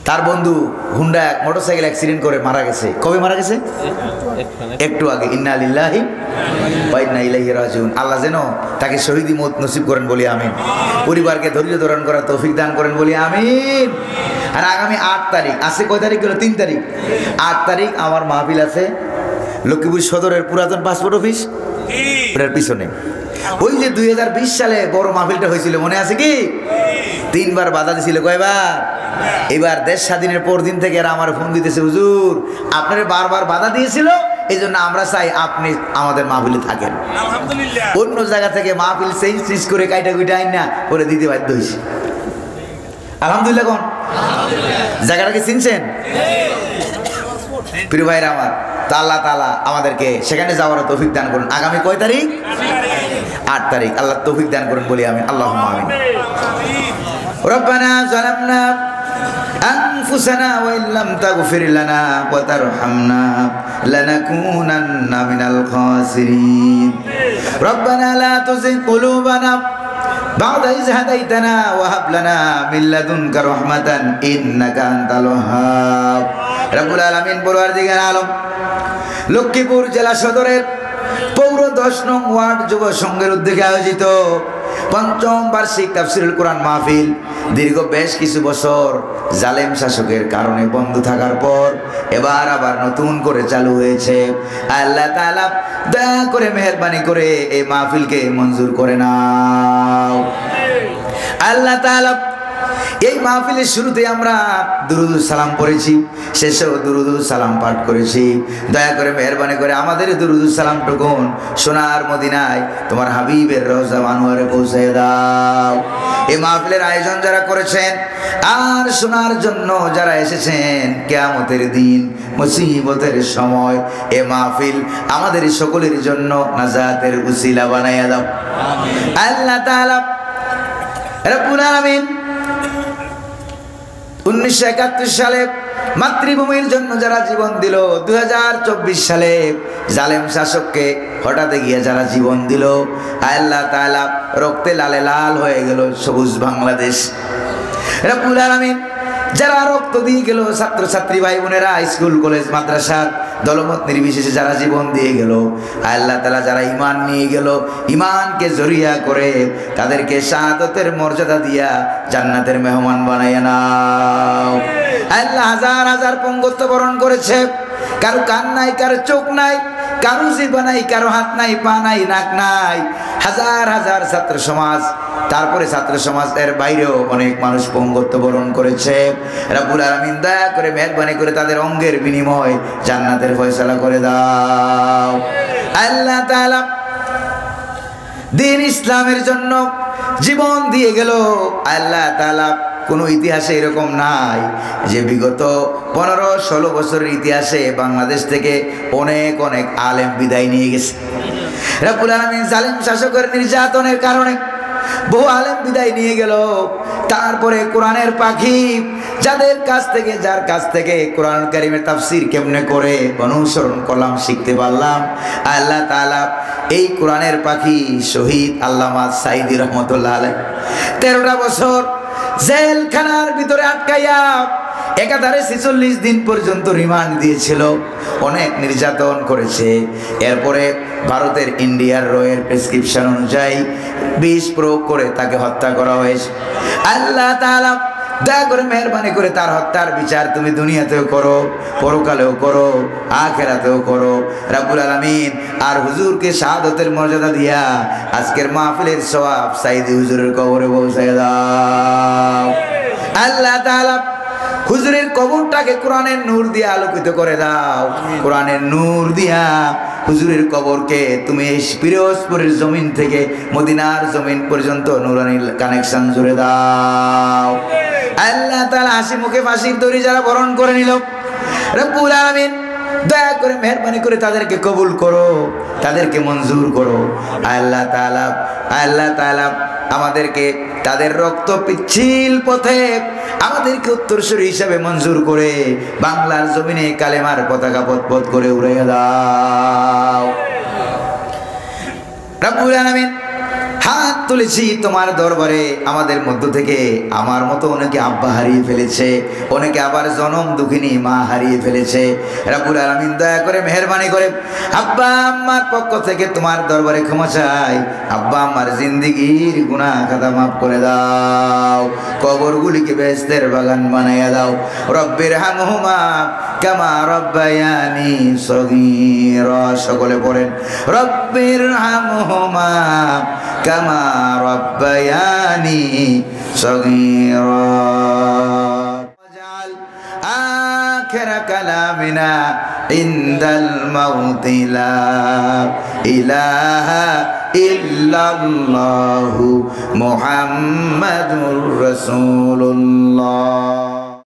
তার বন্ধু হুন্ডা মোটরসাইকেল অ্যাক্সিডেন্ট করে মারা গেছে। কবে মারা গেছে? একটু আগে। ইন্না লিল্লাহি ওয়া ইন্না ইলাইহি রাজিউন। আল্লাহ যেন তাকে শহীদি মওত নসিব করেন বলি আমিন। পরিবারকে ধৈর্য ধারণ করার তৌফিক দান করেন বলি আমিন। আর আগামী 8 তারিখ আছে, কয় তারিখ গেল? 3 তারিখ। 8 তারিখ আমার মাহফিল আছে লক্ষ্মীপুর সদরের পুরাতন পাসপোর্ট অফিস, ওটার পিছনে ওই যে 2020 সালে বড় মাহফিলটা হয়েছিল মনে আছে কি? 3 বার বাধা দিছিল, কয়বার? এবার দেশ স্বাধীনের পর দিন থেকে এরা আমার ফোন দিতেছে, হুজুর আপনারা বারবার বাধা দিয়েছিল, এই জন্য আমরা চাই আপনি আমাদের মাহফিলে থাকেন। আলহামদুলিল্লাহ। অন্য জায়গা থেকে মাহফিল চেঞ্জ করে কাইটা কুইটা আইন না করে দিতে বাধ্য হয়েছে। আলহামদুলিল্লাহ। কোন জায়গাটাকে চিনছেন? প্রিয় ভাইরা আমার, তা আল্লাহ তাআলা আমাদেরকে সেখানে যাওয়ার তৌফিক দান করুন। আগামী কয় তারিখ? 8 তারিখ। আল্লাহ তৌফিক দান করুন বলি আমি, আল্লাহুম্মা আমিন। রব্বানা যালামনা আনফুসানা ওয়া ইল্লাম তাগফির লানা ওয়া তারহামনা লানাকুনান্না মিনাল খাসিরিন। রব্বানা লা তুযিগ কুলুবানা বা'দা ইয হাদাইতানা ওয়া হাব লানা মিন লাদুনকা রাহমাতান ইন্নাকা আনতাল ওয়াহ্হাব। রব্বুল আলামিন পরওয়ারদিগার আলম লক্ষ্মীপুর জেলা সদরের পৌর 10 নং ওয়ার্ড যুব সংঘের উদ্যোগে আয়োজিত ৫ম বার্ষিক তাফসীরুল কোরআন মাহফিল দীর্ঘ বেশ কিছু বছর জালেম শাসকের কারণে বন্ধ থাকার পর এবার আবার নতুন করে চালু হয়েছে। আল্লাহ তাআলা দয়া করে মেহেরবানি করে এই মাহফিলকে মঞ্জুর করে নাও। আল্লাহ তাআলা এই মাহফিলের শুরুতে আমরা দুরুদ সালাম পড়েছি, শেষেও দুরুদ সালাম পাঠ করেছি। দয়া করে মেহেরবানি করে আমাদের দুরুদ সালাম টুকুন সোনার মদিনায় তোমার হাবিবের রওজা আনোয়ারে পৌঁছে দাও। এই মাহফিলের আয়োজন যারা করেছেন আর শোনার জন্য যারা এসেছেন, কিয়ামতের দিন মুসিবতের সময় এ মাহফিল আমাদের সকলের জন্য নাজাতের উসিলা বানাইয়া দাও। আল্লাহ তাআলা রব্বুল আলামিন 1971 সালে মাতৃভূমির জন্য যারা জীবন দিল, 2024 সালে জালেম শাসককে হঠাৎ গিয়ে যারা জীবন দিল, আল্লাহ তাআলা রক্তে লালে লাল হয়ে গেল সবুজ বাংলাদেশ। রব্বুল আলামিন যারা রক্ত দিয়ে গেল, ছাত্রছাত্রী ভাই বোনেরা, স্কুল কলেজ মাদ্রাসার দলমত নির্বিশেষে যারা জীবন দিয়ে গেল, আল্লাহ তাআলা যারা ঈমান নিয়ে গেল, ঈমানকে জরিয়া করে তাদেরকে শাহাদাতের মর্যাদা দিয়া জান্নাতের মেহমান বানাইয়া নাও। আল্লাহ হাজার হাজার পঙ্গত্ব বরণ করেছে, কারো কান নাই, কারো চোখ নাই, কারো জিহ্বা নাই, কারো হাত নাই, পা নাই, নাক নাই। হাজার হাজার ছাত্র সমাজ, তারপরে ছাত্র সমাজের বাইরেও অনেক মানুষ পঙ্গত্ব বরণ করেছে। রব্বুল আলামিন দয়া করে মেহেরবানি করে তাদের অঙ্গের বিনিময় জান্নাতের ফয়সালা করে দাও। আল্লাহ তাআলা দ্বীন ইসলামের জন্য জীবন দিয়ে গেল। আল্লাহ তাআলা কোনো ইতিহাসে এরকম নাই যে বিগত 15-16 বছরের ইতিহাসে বাংলাদেশ থেকে অনেক অনেক আলেম বিদায় নিয়ে গেছে। রব্বুল আলামিন জালেম শাসকের নির্যাতনের কারণে বহু আলেম বিদায় নিয়ে গেল। তারপরে কোরআনের পাখি যাদের কাছ থেকে, যার কাছ থেকে কোরআন কারীমের তাফসীর কেমনে করে অনুসরণ করলাম, শিখতে পারলাম, আল্লাহ তাআলা এই কোরআনের পাখি শহীদ আল্লামা সাঈদী রহমাতুল্লাহ আলাইহি 13টা বছর জেলখানার ভিতরে আটকাইয়া একাধারে 46 দিন পর্যন্ত রিমান্ড দিয়েছিল, অনেক নির্যাতন করেছে। এরপরে ভারতের ইন্ডিয়ার রয়ের প্রেসক্রিপশন অনুযায়ী বিষ প্রয়োগ করে তাকে হত্যা করা হয়েছে। আল্লাহ তাআলা দয়া করে মেহেরবানি করে তার হত্যার বিচার তুমি দুনিয়াতেও করো, পরকালেও করো, আখিরাতেও করো রব্বুল আলামিন। আর হুজুরকে শাহাদাতের মর্যাদা দিয়া আজকের মাহফিলের সওয়াব সাঈদী হুজুরের কবরে পৌঁছায় দাও। আল্লাহ তাআলা হুজুরের কবরটাকে কোরআনের নূর দিয়ে আলোকিত করে দাও। কোরআনের নূর দিয়া হুজুরের কবরকে তুমি এই পিরোজপুরের জমিন থেকে মদিনার জমিন পর্যন্ত নূরানি কানেকশন জুড়ে দাও। আল্লাহ তাআলা হাসি মুখে ফাঁসির দড়ি যারা বরণ করে নিল, রব্বুল আলামিন দয়া করে মেহেরবানি করে তাদেরকে কবুল করো, তাদেরকে মঞ্জুর করো। আল্লাহ তাআলা আমাদেরকে তাদের রক্ত পিচ্ছিল পথে আমাদেরকে উত্তরসূরি হিসাবে মঞ্জুর করে বাংলার জমিনে কালেমার পতাকা পথ করে উড়াইয়া দাও। রব্বুল আলামিন হাত তুলেছি তোমার দরবারে। আমাদের মধ্য থেকে আমার মতো অনেকে আব্বা হারিয়ে ফেলেছে, অনেকে আবার জনম দুঃখিনী মা হারিয়ে ফেলেছে। রব্বুল আলামিন দয়া করে মেহেরবানি করে আব্বা আম্মার পক্ষ থেকে তোমার দরবারে ক্ষমা চাই। আব্বা আম্মার জিন্দেগির গুনাহ খাতা মাফ করে দাও, কবরগুলিকে বেহেশতের বাগান বানাইয়া দাও। রব্বির হামহুমা কামা রব্বায়ানি সগীরা। সকলে পড়েন রব্বির হামহুমা কামা রব্বায়ানি সগীরা। ওয়াজআল আখিরা কালামিনা ইনদাল মাউতি লা ইলাহা ইল্লাল্লাহু মুহাম্মাদুর রাসূলুল্লাহ।